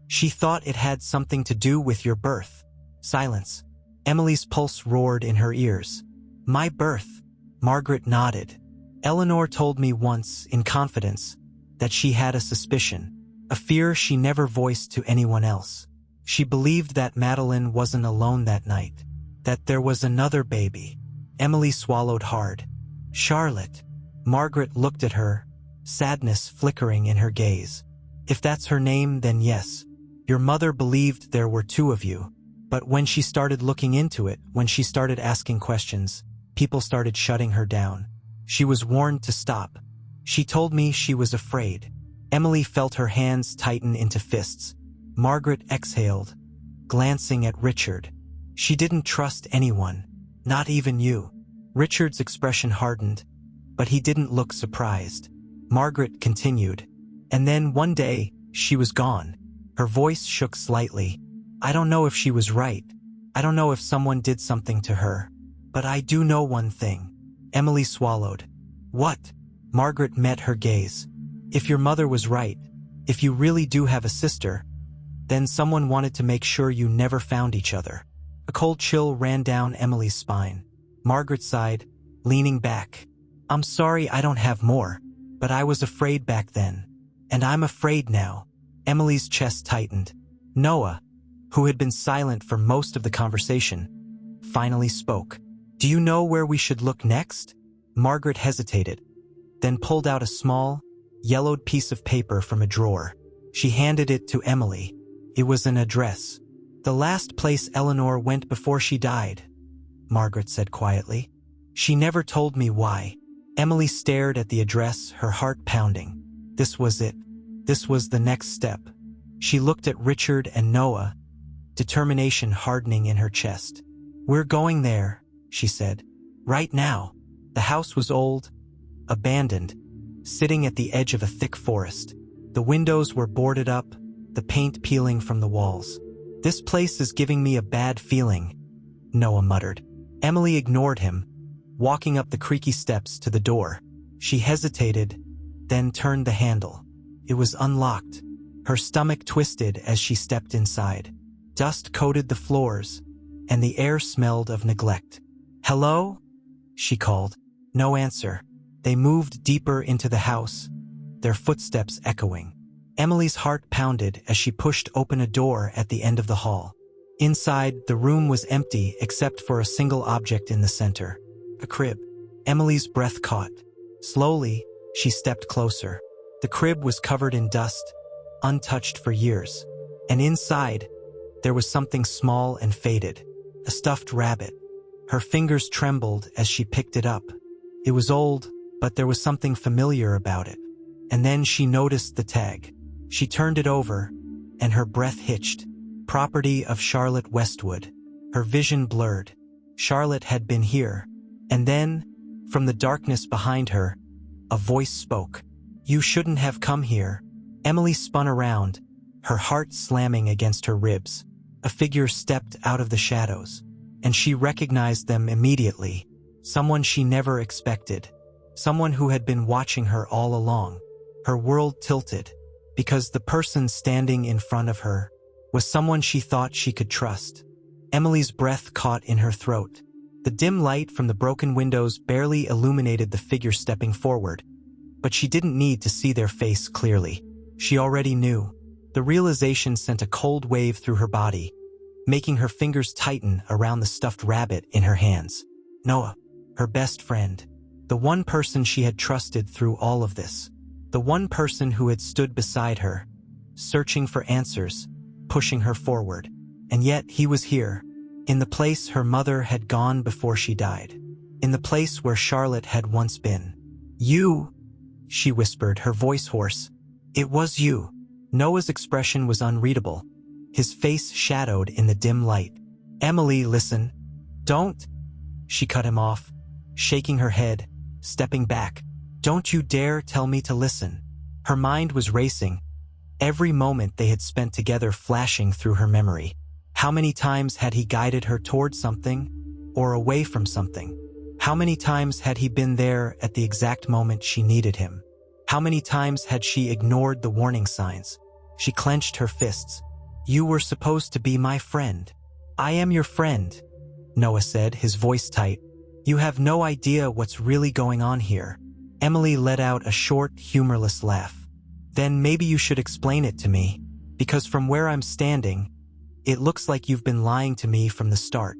"She thought it had something to do with your birth." Silence. Emily's pulse roared in her ears. "My birth?" Margaret nodded. "Eleanor told me once, in confidence, that she had a suspicion, a fear she never voiced to anyone else. She believed that Madeline wasn't alone that night, that there was another baby." Emily swallowed hard. "Charlotte." Margaret looked at her, sadness flickering in her gaze. "If that's her name, then yes. Your mother believed there were two of you. But when she started looking into it, when she started asking questions, people started shutting her down. She was warned to stop. She told me she was afraid." Emily felt her hands tighten into fists. Margaret exhaled, glancing at Richard. "She didn't trust anyone, not even you." Richard's expression hardened, but he didn't look surprised. Margaret continued. "And then one day, she was gone." Her voice shook slightly. "I don't know if she was right. I don't know if someone did something to her. But I do know one thing." Emily swallowed. "What?" Margaret met her gaze. "If your mother was right, if you really do have a sister, then someone wanted to make sure you never found each other." A cold chill ran down Emily's spine. Margaret sighed, leaning back. "I'm sorry I don't have more, but I was afraid back then. And I'm afraid now." Emily's chest tightened. Noah, who had been silent for most of the conversation, finally spoke. "Do you know where we should look next?" Margaret hesitated, then pulled out a small, yellowed piece of paper from a drawer. She handed it to Emily. It was an address. "The last place Eleanor went before she died," Margaret said quietly. "She never told me why." Emily stared at the address, her heart pounding. This was it. This was the next step. She looked at Richard and Noah, determination hardening in her chest. "We're going there," she said. "Right now." The house was old, abandoned, sitting at the edge of a thick forest. The windows were boarded up, the paint peeling from the walls. "This place is giving me a bad feeling," Noah muttered. Emily ignored him, walking up the creaky steps to the door. She hesitated, then turned the handle. It was unlocked. Her stomach twisted as she stepped inside. Dust coated the floors, and the air smelled of neglect. "Hello?" she called. No answer. They moved deeper into the house, their footsteps echoing. Emily's heart pounded as she pushed open a door at the end of the hall. Inside, the room was empty except for a single object in the center. A crib. Emily's breath caught. Slowly, she stepped closer. The crib was covered in dust, untouched for years. And inside, there was something small and faded. A stuffed rabbit. Her fingers trembled as she picked it up. It was old, but there was something familiar about it. And then she noticed the tag. She turned it over, and her breath hitched. Property of Charlotte Westwood. Her vision blurred. Charlotte had been here. And then, from the darkness behind her, A voice spoke. "You shouldn't have come here." Emily spun around, her heart slamming against her ribs. A figure stepped out of the shadows, and she recognized them immediately. Someone she never expected. Someone who had been watching her all along. Her world tilted, because the person standing in front of her was someone she thought she could trust. Emily's breath caught in her throat. The dim light from the broken windows barely illuminated the figure stepping forward, but she didn't need to see their face clearly. She already knew. The realization sent a cold wave through her body, making her fingers tighten around the stuffed rabbit in her hands. Noah, her best friend. The one person she had trusted through all of this. The one person who had stood beside her, searching for answers, pushing her forward. And yet he was here, in the place her mother had gone before she died. In the place where Charlotte had once been. "You," she whispered, her voice hoarse. "It was you." Noah's expression was unreadable, his face shadowed in the dim light. "Emily, listen." "Don't." She cut him off, shaking her head, stepping back. "Don't you dare tell me to listen." Her mind was racing, every moment they had spent together flashing through her memory. How many times had he guided her towards something, or away from something? How many times had he been there at the exact moment she needed him? How many times had she ignored the warning signs? She clenched her fists. "You were supposed to be my friend." "I am your friend," Noah said, his voice tight. "You have no idea what's really going on here." Emily let out a short, humorless laugh. "Then maybe you should explain it to me, because from where I'm standing, it looks like you've been lying to me from the start."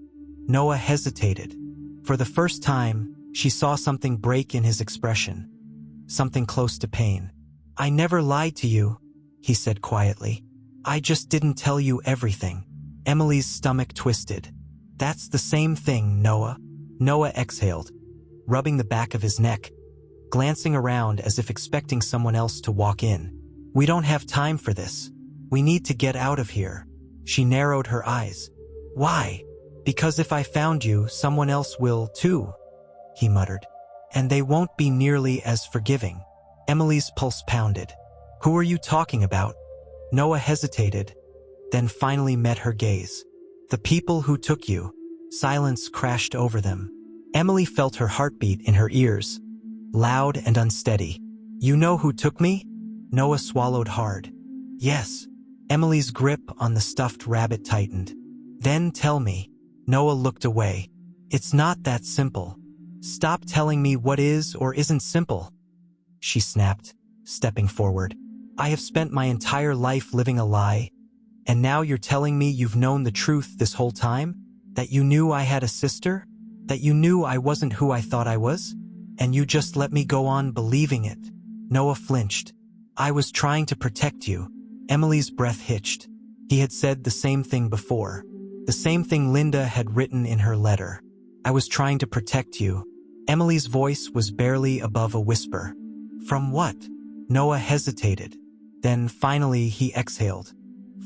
Noah hesitated. For the first time, she saw something break in his expression. Something close to pain. "I never lied to you," he said quietly. "I just didn't tell you everything." Emily's stomach twisted. "That's the same thing, Noah." Noah exhaled, rubbing the back of his neck, glancing around as if expecting someone else to walk in. "We don't have time for this. We need to get out of here." She narrowed her eyes. "Why?" "Because if I found you, someone else will too," he muttered. "And they won't be nearly as forgiving." Emily's pulse pounded. "Who are you talking about?" Noah hesitated, then finally met her gaze. "The people who took you." Silence crashed over them. Emily felt her heartbeat in her ears, loud and unsteady. "You know who took me?" Noah swallowed hard. "Yes." Emily's grip on the stuffed rabbit tightened. "Then tell me." Noah looked away. "It's not that simple." "Stop telling me what is or isn't simple," she snapped, stepping forward. "I have spent my entire life living a lie, and now you're telling me you've known the truth this whole time? That you knew I had a sister? That you knew I wasn't who I thought I was? And you just let me go on believing it?" Noah flinched. "I was trying to protect you." Emily's breath hitched. He had said the same thing before. The same thing Linda had written in her letter. "I was trying to protect you." Emily's voice was barely above a whisper. "From what?" Noah hesitated. Then finally he exhaled.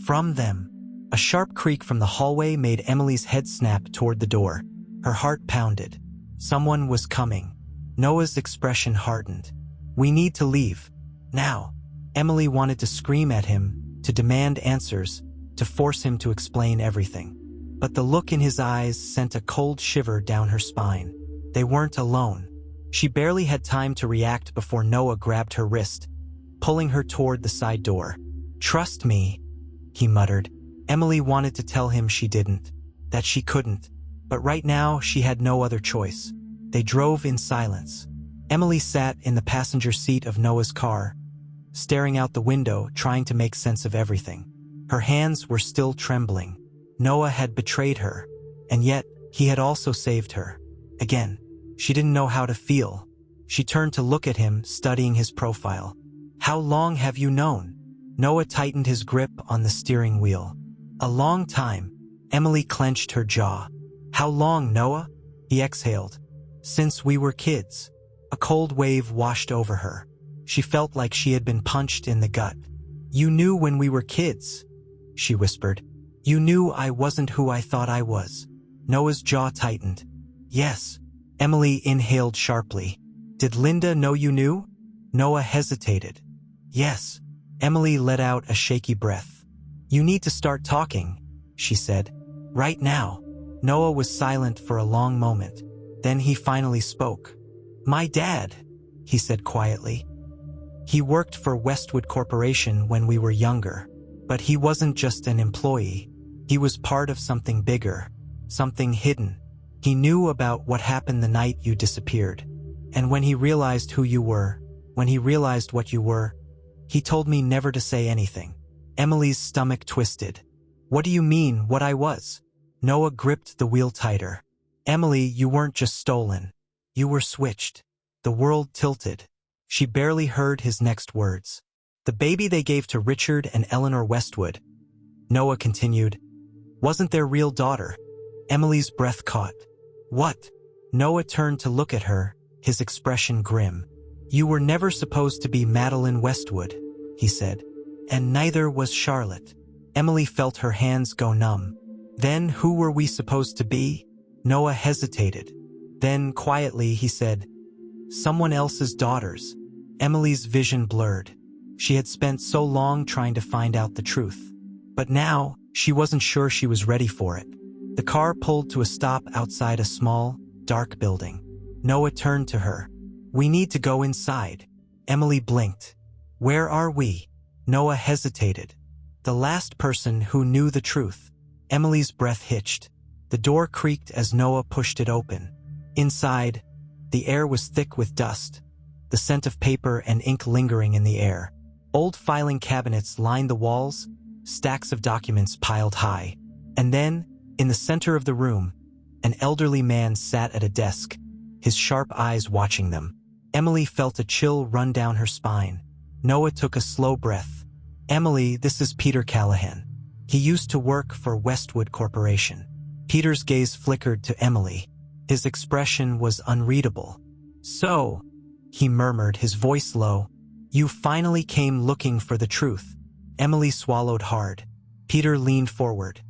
"From them." A sharp creak from the hallway made Emily's head snap toward the door. Her heart pounded. Someone was coming. Noah's expression hardened. "We need to leave. Now." Emily wanted to scream at him, to demand answers, to force him to explain everything. But the look in his eyes sent a cold shiver down her spine. They weren't alone. She barely had time to react before Noah grabbed her wrist, pulling her toward the side door. "Trust me," he muttered. Emily wanted to tell him she didn't, that she couldn't, but right now she had no other choice. They drove in silence. Emily sat in the passenger seat of Noah's car, staring out the window, trying to make sense of everything. Her hands were still trembling. Noah had betrayed her, and yet he had also saved her. Again, she didn't know how to feel. She turned to look at him, studying his profile. "How long have you known?" Noah tightened his grip on the steering wheel. "A long time." Emily clenched her jaw. "How long, Noah?" He exhaled. "Since we were kids." A cold wave washed over her. She felt like she had been punched in the gut. "You knew when we were kids," she whispered. "You knew I wasn't who I thought I was." Noah's jaw tightened. "Yes." Emily inhaled sharply. "Did Linda know you knew?" Noah hesitated. Yes. Emily let out a shaky breath. You need to start talking, she said. Right now. Noah was silent for a long moment. Then he finally spoke. My dad, he said quietly. He worked for Westwood Corporation when we were younger. But he wasn't just an employee. He was part of something bigger, something hidden. He knew about what happened the night you disappeared. And when he realized who you were, when he realized what you were, he told me never to say anything. Emily's stomach twisted. What do you mean, what I was? Noah gripped the wheel tighter. Emily, you weren't just stolen. You were switched. The world tilted. She barely heard his next words. The baby they gave to Richard and Eleanor Westwood, Noah continued, wasn't their real daughter. Emily's breath caught. What? Noah turned to look at her, his expression grim. You were never supposed to be Madeline Westwood, he said. And neither was Charlotte. Emily felt her hands go numb. Then who were we supposed to be? Noah hesitated. Then quietly he said, someone else's daughters. Emily's vision blurred. She had spent so long trying to find out the truth. But now, she wasn't sure she was ready for it. The car pulled to a stop outside a small, dark building. Noah turned to her. We need to go inside. Emily blinked. Where are we? Noah hesitated. The last person who knew the truth. Emily's breath hitched. The door creaked as Noah pushed it open. Inside, the air was thick with dust, the scent of paper and ink lingering in the air. Old filing cabinets lined the walls, stacks of documents piled high. And then, in the center of the room, an elderly man sat at a desk, his sharp eyes watching them. Emily felt a chill run down her spine. Noah took a slow breath. Emily, this is Peter Callahan. He used to work for Westwood Corporation. Peter's gaze flickered to Emily. His expression was unreadable. So, he murmured, his voice low, you finally came looking for the truth. Emily swallowed hard. Peter leaned forward.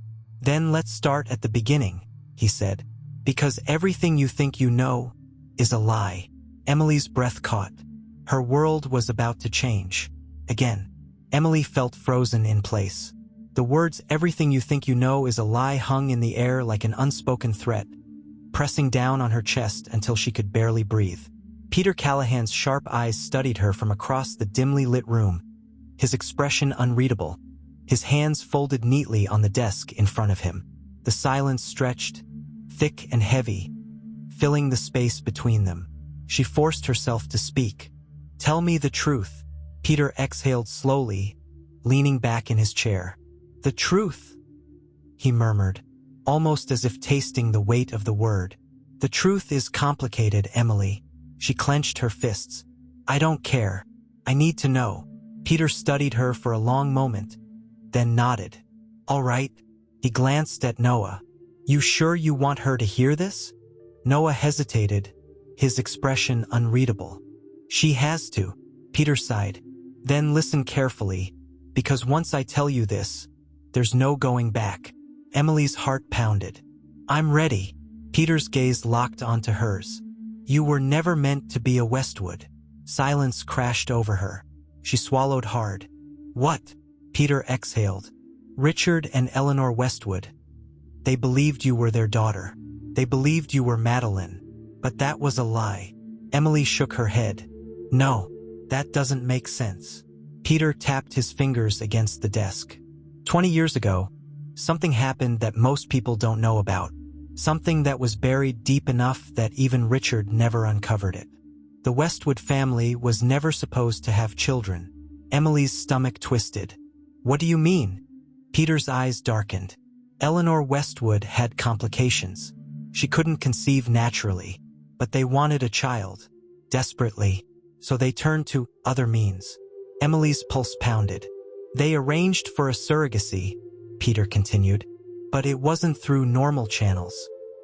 Then let's start at the beginning, he said. Because everything you think you know is a lie. Emily's breath caught. Her world was about to change. Again, Emily felt frozen in place. The words everything you think you know is a lie hung in the air like an unspoken threat, pressing down on her chest until she could barely breathe. Peter Callahan's sharp eyes studied her from across the dimly lit room, his expression unreadable, his hands folded neatly on the desk in front of him. The silence stretched, thick and heavy, filling the space between them. She forced herself to speak. Tell me the truth. Peter exhaled slowly, leaning back in his chair. The truth, he murmured, almost as if tasting the weight of the word. The truth is complicated, Emily. She clenched her fists. I don't care. I need to know. Peter studied her for a long moment, then nodded. All right. He glanced at Noah. You sure you want her to hear this? Noah hesitated, his expression unreadable. She has to. Peter sighed. Then listen carefully, because once I tell you this, there's no going back. Emily's heart pounded. I'm ready. Peter's gaze locked onto hers. You were never meant to be a Westwood. Silence crashed over her. She swallowed hard. What? Peter exhaled. Richard and Eleanor Westwood. They believed you were their daughter. They believed you were Madeline. But that was a lie. Emily shook her head. No, that doesn't make sense. Peter tapped his fingers against the desk. 20 years ago, something happened that most people don't know about. Something that was buried deep enough that even Richard never uncovered it. The Westwood family was never supposed to have children. Emily's stomach twisted. What do you mean? Peter's eyes darkened. Eleanor Westwood had complications. She couldn't conceive naturally, but they wanted a child, desperately, so they turned to other means. Emily's pulse pounded. They arranged for a surrogacy, Peter continued, but it wasn't through normal channels.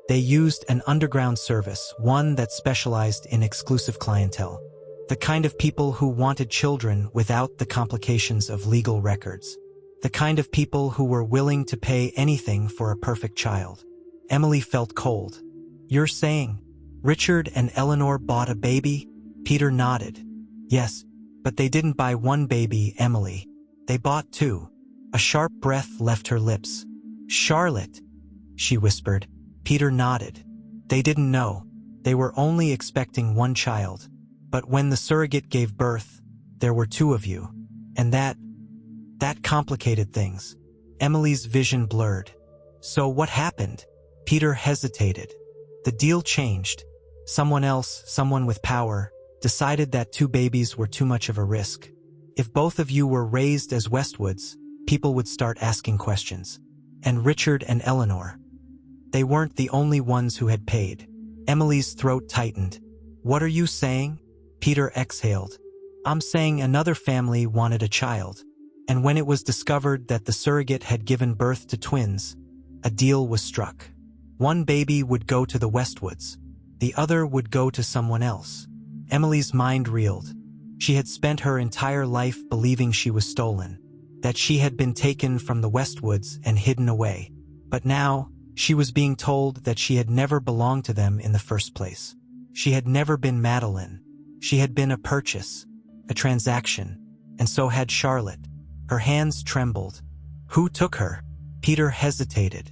They used an underground service, one that specialized in exclusive clientele. The kind of people who wanted children without the complications of legal records. The kind of people who were willing to pay anything for a perfect child. Emily felt cold. You're saying Richard and Eleanor bought a baby? Peter nodded. Yes, But they didn't buy one baby, Emily. They bought two. A sharp breath left her lips. Charlotte, she whispered. Peter nodded. They didn't know. They were only expecting one child. But when the surrogate gave birth, there were two of you. And that complicated things. Emily's vision blurred. So what happened? Peter hesitated. The deal changed. Someone else, someone with power, decided that two babies were too much of a risk. If both of you were raised as Westwoods, people would start asking questions. And Richard and Eleanor. They weren't the only ones who had paid. Emily's throat tightened. What are you saying? Peter exhaled. I'm saying another family wanted a child. And when it was discovered that the surrogate had given birth to twins, a deal was struck. One baby would go to the Westwoods. The other would go to someone else. Emily's mind reeled. She had spent her entire life believing she was stolen, that she had been taken from the Westwoods and hidden away. But now, she was being told that she had never belonged to them in the first place. She had never been Madeline. She had been a purchase, a transaction, and so had Charlotte. Her hands trembled. Who took her? Peter hesitated.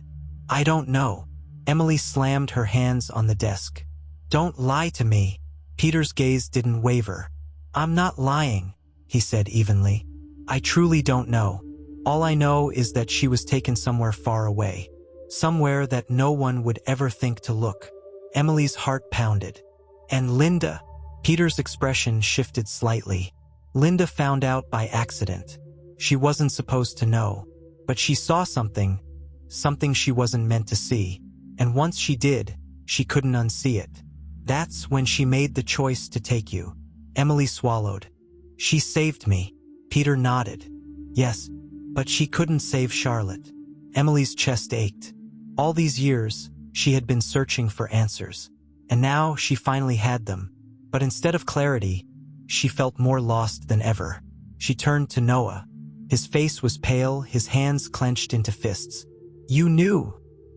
I don't know. Emily slammed her hands on the desk. Don't lie to me. Peter's gaze didn't waver. I'm not lying, he said evenly. I truly don't know. All I know is that she was taken somewhere far away. Somewhere that no one would ever think to look. Emily's heart pounded. And Linda? Peter's expression shifted slightly. Linda found out by accident. She wasn't supposed to know. But she saw something she wasn't meant to see. And once she did, she couldn't unsee it. That's when she made the choice to take you. Emily swallowed. She saved me. Peter nodded. Yes, but she couldn't save Charlotte. Emily's chest ached. All these years, she had been searching for answers. And now she finally had them. But instead of clarity, she felt more lost than ever. She turned to Noah. His face was pale, his hands clenched into fists. You knew,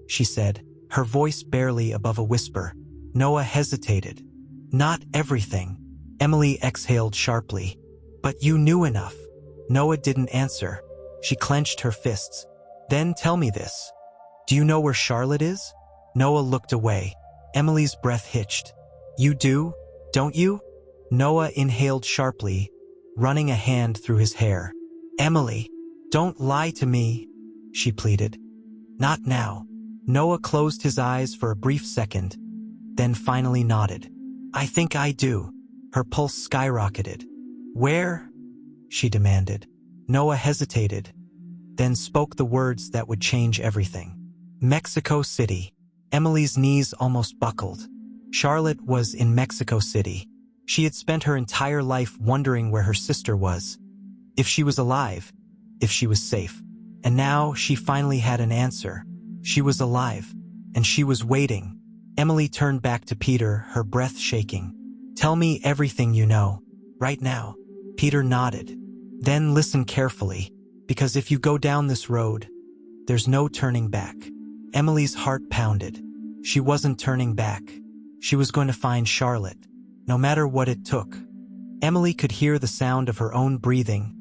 she said, her voice barely above a whisper. Noah hesitated. Not everything. Emily exhaled sharply. But you knew enough. Noah didn't answer. She clenched her fists. Then tell me this. Do you know where Charlotte is? Noah looked away. Emily's breath hitched. You do, don't you? Noah inhaled sharply, running a hand through his hair. Emily, don't lie to me, she pleaded. Not now. Noah closed his eyes for a brief second, then finally nodded. I think I do. Her pulse skyrocketed. Where? She demanded. Noah hesitated, then spoke the words that would change everything. Mexico City. Emily's knees almost buckled. Charlotte was in Mexico City. She had spent her entire life wondering where her sister was. If she was alive, if she was safe. And now she finally had an answer. She was alive, and she was waiting. Emily turned back to Peter, her breath shaking. Tell me everything you know, right now. Peter nodded. Then listen carefully, because if you go down this road, there's no turning back. Emily's heart pounded. She wasn't turning back. She was going to find Charlotte, no matter what it took. Emily could hear the sound of her own breathing,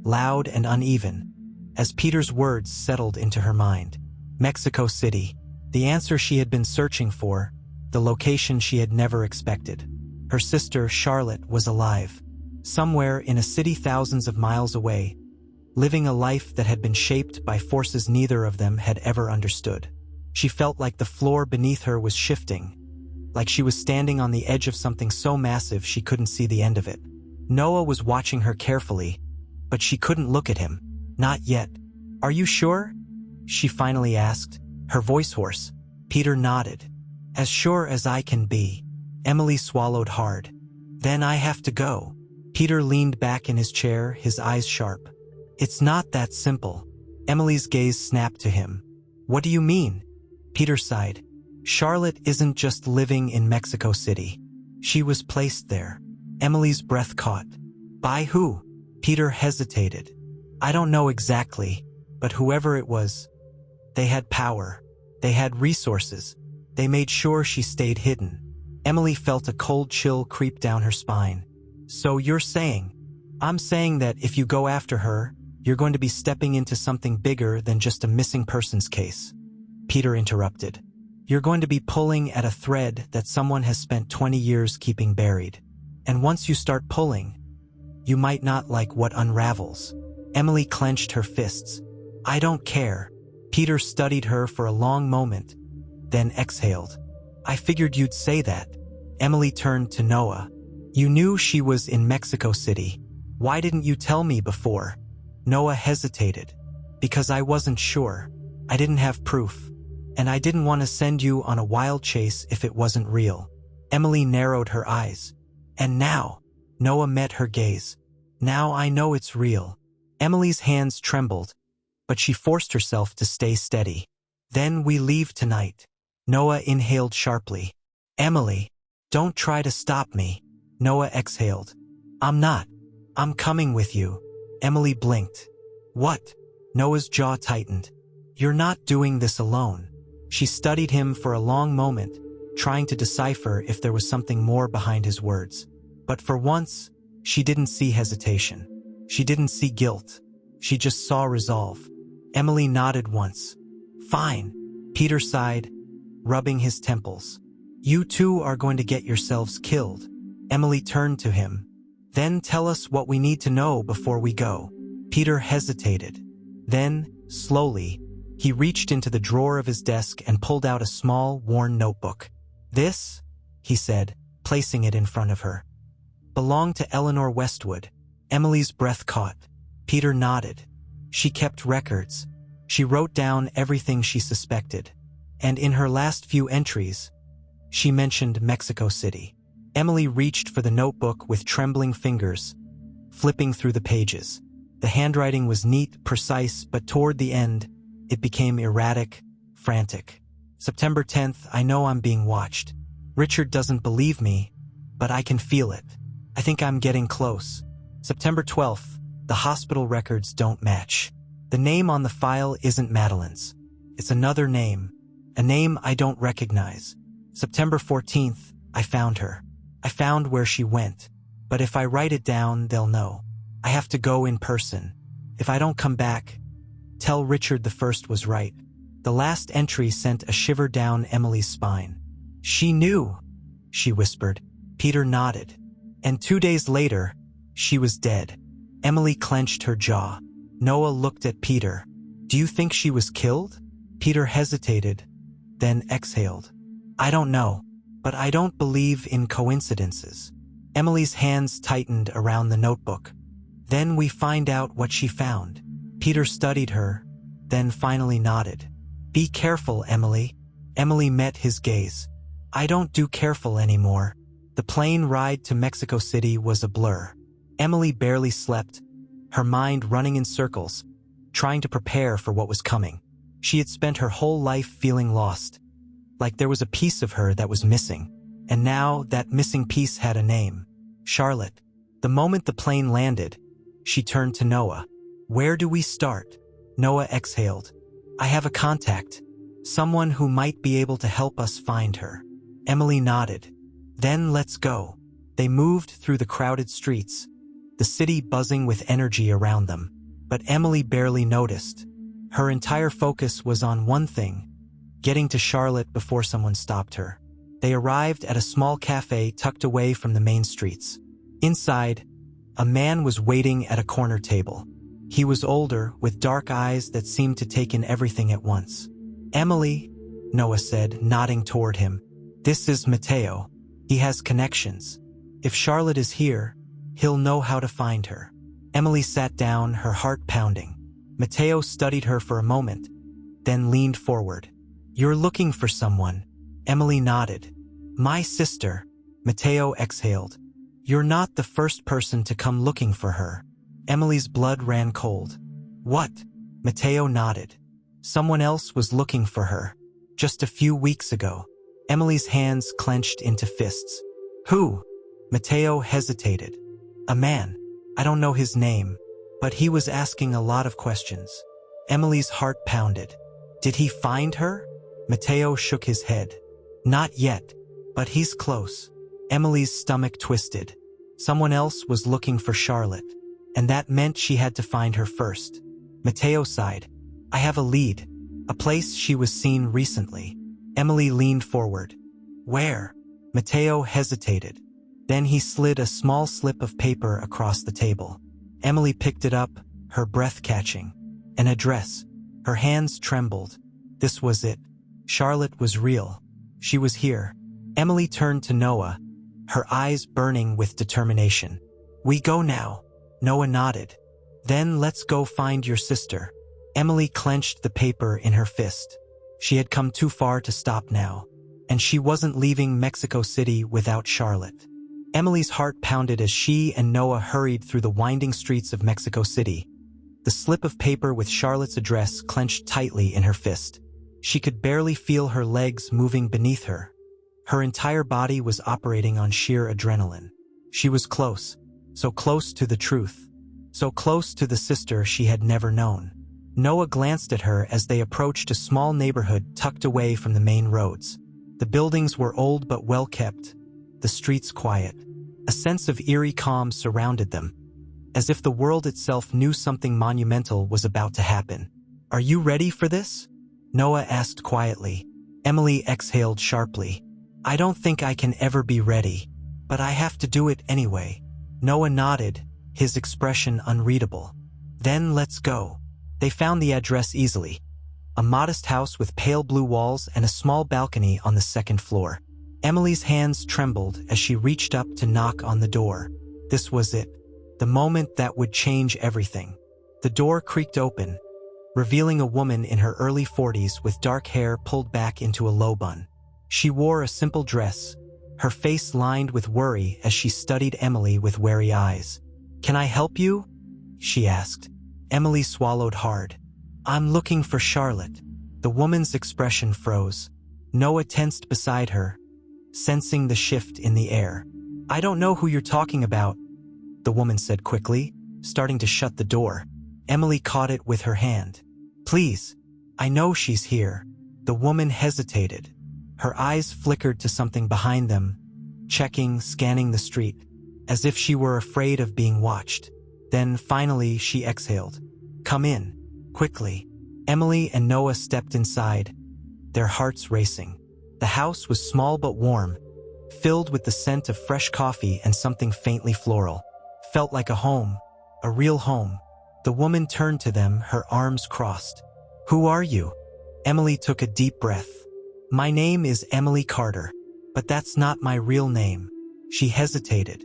loud and uneven, as Peter's words settled into her mind. Mexico City, the answer she had been searching for, the location she had never expected. Her sister, Charlotte, was alive, somewhere in a city thousands of miles away, living a life that had been shaped by forces neither of them had ever understood. She felt like the floor beneath her was shifting, like she was standing on the edge of something so massive she couldn't see the end of it. Noah was watching her carefully, but she couldn't look at him. Not yet. Are you sure? She finally asked, her voice hoarse. Peter nodded. As sure as I can be. Emily swallowed hard. Then I have to go. Peter leaned back in his chair, his eyes sharp. It's not that simple. Emily's gaze snapped to him. What do you mean? Peter sighed. Charlotte isn't just living in Mexico City. She was placed there. Emily's breath caught. By who? Peter hesitated. I don't know exactly, but whoever it was, they had power. They had resources. They made sure she stayed hidden. Emily felt a cold chill creep down her spine. So you're saying, I'm saying that if you go after her, you're going to be stepping into something bigger than just a missing persons case. Peter interrupted. You're going to be pulling at a thread that someone has spent 20 years keeping buried. And once you start pulling, you might not like what unravels. Emily clenched her fists. I don't care. Peter studied her for a long moment, then exhaled. I figured you'd say that. Emily turned to Noah. You knew she was in Mexico City. Why didn't you tell me before? Noah hesitated. Because I wasn't sure. I didn't have proof. And I didn't want to send you on a wild chase if it wasn't real. Emily narrowed her eyes. And now, Noah met her gaze. Now I know it's real. Emily's hands trembled, but she forced herself to stay steady. Then we leave tonight. Noah inhaled sharply. Emily, don't try to stop me. Noah exhaled. I'm not. I'm coming with you. Emily blinked. What? Noah's jaw tightened. You're not doing this alone. She studied him for a long moment, trying to decipher if there was something more behind his words. But for once, she didn't see hesitation. She didn't see guilt. She just saw resolve. Emily nodded once. Fine. Peter sighed, rubbing his temples. You two are going to get yourselves killed. Emily turned to him. Then tell us what we need to know before we go. Peter hesitated. Then, slowly, he reached into the drawer of his desk and pulled out a small, worn notebook. This, he said, placing it in front of her, belonged to Eleanor Westwood. Emily's breath caught. Peter nodded. She kept records. She wrote down everything she suspected. And in her last few entries, she mentioned Mexico City. Emily reached for the notebook with trembling fingers, flipping through the pages. The handwriting was neat, precise, but toward the end, it became erratic, frantic. September 10th, I know I'm being watched. Richard doesn't believe me, but I can feel it. I think I'm getting close. September 12th, the hospital records don't match. The name on the file isn't Madeline's. It's another name, a name I don't recognize. September 14th, I found her. I found where she went. But if I write it down, they'll know. I have to go in person. If I don't come back, tell Richard the first was right. The last entry sent a shiver down Emily's spine. She knew, she whispered. Peter nodded. And 2 days later, she was dead. Emily clenched her jaw. Noah looked at Peter. Do you think she was killed? Peter hesitated, then exhaled. I don't know, but I don't believe in coincidences. Emily's hands tightened around the notebook. Then we find out what she found. Peter studied her, then finally nodded. Be careful, Emily. Emily met his gaze. I don't do careful anymore. The plane ride to Mexico City was a blur. Emily barely slept, her mind running in circles, trying to prepare for what was coming. She had spent her whole life feeling lost, like there was a piece of her that was missing. And now that missing piece had a name. Charlotte. The moment the plane landed, she turned to Noah. Where do we start? Noah exhaled. I have a contact. Someone who might be able to help us find her. Emily nodded. Then let's go. They moved through the crowded streets, the city buzzing with energy around them. But Emily barely noticed. Her entire focus was on one thing, getting to Charlotte before someone stopped her. They arrived at a small cafe tucked away from the main streets. Inside, a man was waiting at a corner table. He was older, with dark eyes that seemed to take in everything at once. Emily, Noah said, nodding toward him. This is Mateo. He has connections. If Charlotte is here, he'll know how to find her. Emily sat down, her heart pounding. Mateo studied her for a moment, then leaned forward. You're looking for someone. Emily nodded. My sister. Mateo exhaled. You're not the first person to come looking for her. Emily's blood ran cold. What? Mateo nodded. Someone else was looking for her. Just a few weeks ago. Emily's hands clenched into fists. Who? Mateo hesitated. A man. I don't know his name, but he was asking a lot of questions. Emily's heart pounded. Did he find her? Mateo shook his head. Not yet, but he's close. Emily's stomach twisted. Someone else was looking for Charlotte. and that meant she had to find her first. Mateo sighed. I have a lead. A place she was seen recently. Emily leaned forward. Where? Mateo hesitated. Then he slid a small slip of paper across the table. Emily picked it up, her breath catching. An address. Her hands trembled. This was it. Charlotte was real. She was here. Emily turned to Noah, her eyes burning with determination. We go now. Noah nodded. Then let's go find your sister. Emily clenched the paper in her fist. She had come too far to stop now, and she wasn't leaving Mexico City without Charlotte. Emily's heart pounded as she and Noah hurried through the winding streets of Mexico City. The slip of paper with Charlotte's address clenched tightly in her fist. She could barely feel her legs moving beneath her. Her entire body was operating on sheer adrenaline. She was close, so close to the truth, so close to the sister she had never known. Noah glanced at her as they approached a small neighborhood tucked away from the main roads. The buildings were old but well kept, the streets quiet. A sense of eerie calm surrounded them, as if the world itself knew something monumental was about to happen. Are you ready for this? Noah asked quietly. Emily exhaled sharply. I don't think I can ever be ready, but I have to do it anyway. Noah nodded, his expression unreadable. Then let's go. They found the address easily. A modest house with pale blue walls and a small balcony on the second floor. Emily's hands trembled as she reached up to knock on the door. This was it. The moment that would change everything. The door creaked open, revealing a woman in her early 40s with dark hair pulled back into a low bun. She wore a simple dress, her face lined with worry as she studied Emily with wary eyes. Can I help you? She asked. Emily swallowed hard. I'm looking for Charlotte. The woman's expression froze. Noah tensed beside her, sensing the shift in the air. I don't know who you're talking about, the woman said quickly, starting to shut the door. Emily caught it with her hand. Please, I know she's here. The woman hesitated. Her eyes flickered to something behind them, checking, scanning the street, as if she were afraid of being watched. Then finally she exhaled. Come in, quickly. Emily and Noah stepped inside, their hearts racing. The house was small but warm, filled with the scent of fresh coffee and something faintly floral. Felt like a home, a real home. The woman turned to them, her arms crossed. Who are you? Emily took a deep breath. My name is Emily Carter, but that's not my real name. She hesitated.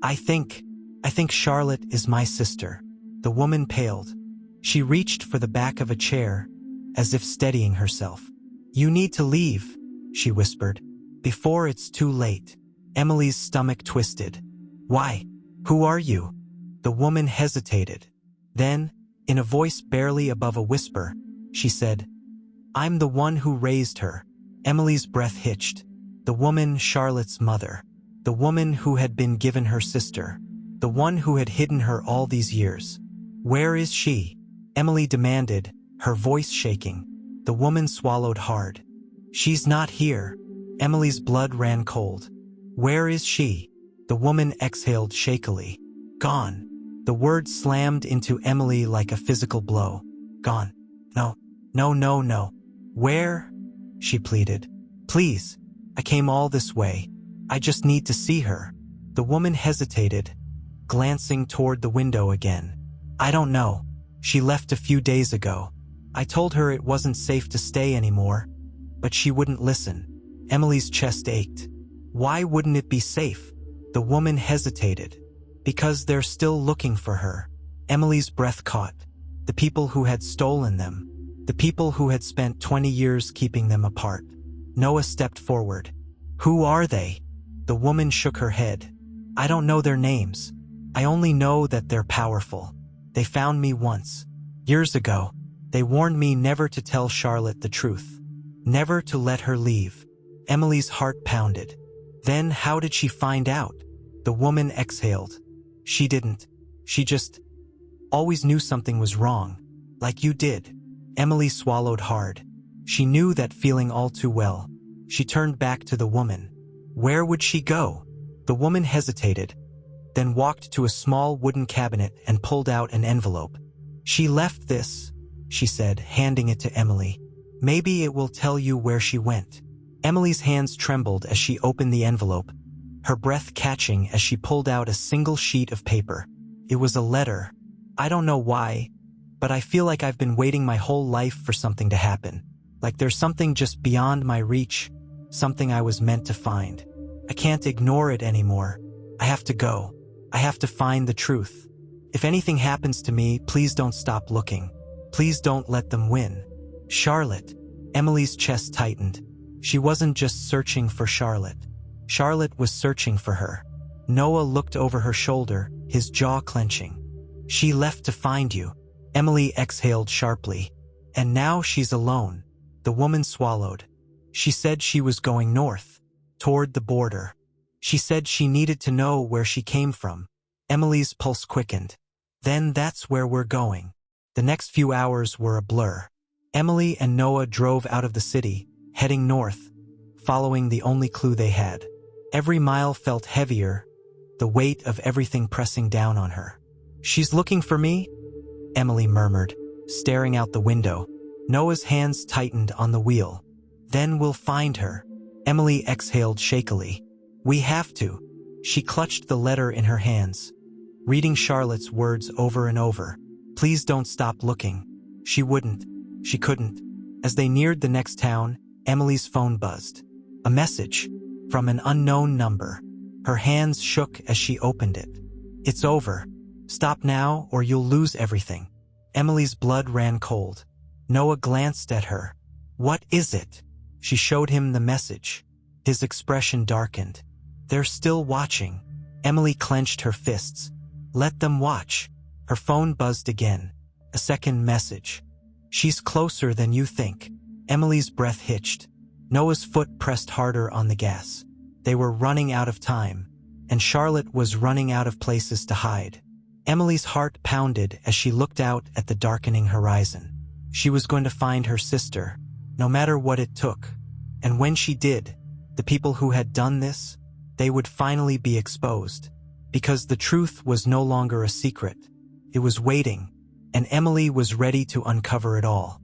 I think Charlotte is my sister. The woman paled. She reached for the back of a chair, as if steadying herself. You need to leave, she whispered, before it's too late. Emily's stomach twisted. Why? Who are you? The woman hesitated. Then, in a voice barely above a whisper, she said, I'm the one who raised her. Emily's breath hitched. The woman, Charlotte's mother. The woman who had been given her sister. The one who had hidden her all these years. Where is she? Emily demanded, her voice shaking. The woman swallowed hard. She's not here. Emily's blood ran cold. Where is she? The woman exhaled shakily. Gone. The word slammed into Emily like a physical blow. Gone. No. Where? She pleaded. Please. I came all this way. I just need to see her. The woman hesitated, glancing toward the window again. I don't know. She left a few days ago. I told her it wasn't safe to stay anymore, but she wouldn't listen. Emily's chest ached. Why wouldn't it be safe? The woman hesitated. Because they're still looking for her. Emily's breath caught. The people who had stolen them. The people who had spent 20 years keeping them apart. Noah stepped forward. Who are they? The woman shook her head. I don't know their names. I only know that they're powerful. They found me once. Years ago. They warned me never to tell Charlotte the truth. Never to let her leave. Emily's heart pounded. Then how did she find out? The woman exhaled. She didn't. She just always knew something was wrong. Like you did. Emily swallowed hard. She knew that feeling all too well. She turned back to the woman. Where would she go? The woman hesitated. then walked to a small wooden cabinet and pulled out an envelope. "She left this," she said, handing it to Emily. "Maybe it will tell you where she went." Emily's hands trembled as she opened the envelope, her breath catching as she pulled out a single sheet of paper. It was a letter. "I don't know why, but I feel like I've been waiting my whole life for something to happen. Like there's something just beyond my reach, something I was meant to find. I can't ignore it anymore. I have to go. I have to find the truth. If anything happens to me, please don't stop looking. Please don't let them win. Charlotte." Emily's chest tightened. She wasn't just searching for Charlotte. Charlotte was searching for her. Noah looked over her shoulder, his jaw clenching. "She left to find you." Emily exhaled sharply. "And now she's alone." The woman swallowed. "She said she was going north, toward the border. She said she needed to know where she came from." Emily's pulse quickened. "Then that's where we're going." The next few hours were a blur. Emily and Noah drove out of the city, heading north, following the only clue they had. Every mile felt heavier, the weight of everything pressing down on her. "She's looking for me?" Emily murmured, staring out the window. Noah's hands tightened on the wheel. "Then we'll find her." Emily exhaled shakily. "We have to." She clutched the letter in her hands, reading Charlotte's words over and over. "Please don't stop looking." She wouldn't. She couldn't. As they neared the next town, Emily's phone buzzed. A message from an unknown number. Her hands shook as she opened it. "It's over. Stop now or you'll lose everything." Emily's blood ran cold. Noah glanced at her. "What is it?" She showed him the message. His expression darkened. "They're still watching." Emily clenched her fists. "Let them watch." Her phone buzzed again. A second message. "She's closer than you think." Emily's breath hitched. Noah's foot pressed harder on the gas. They were running out of time, and Charlotte was running out of places to hide. Emily's heart pounded as she looked out at the darkening horizon. She was going to find her sister, no matter what it took. And when she did, the people who had done this, they would finally be exposed. Because the truth was no longer a secret. It was waiting, and Emily was ready to uncover it all.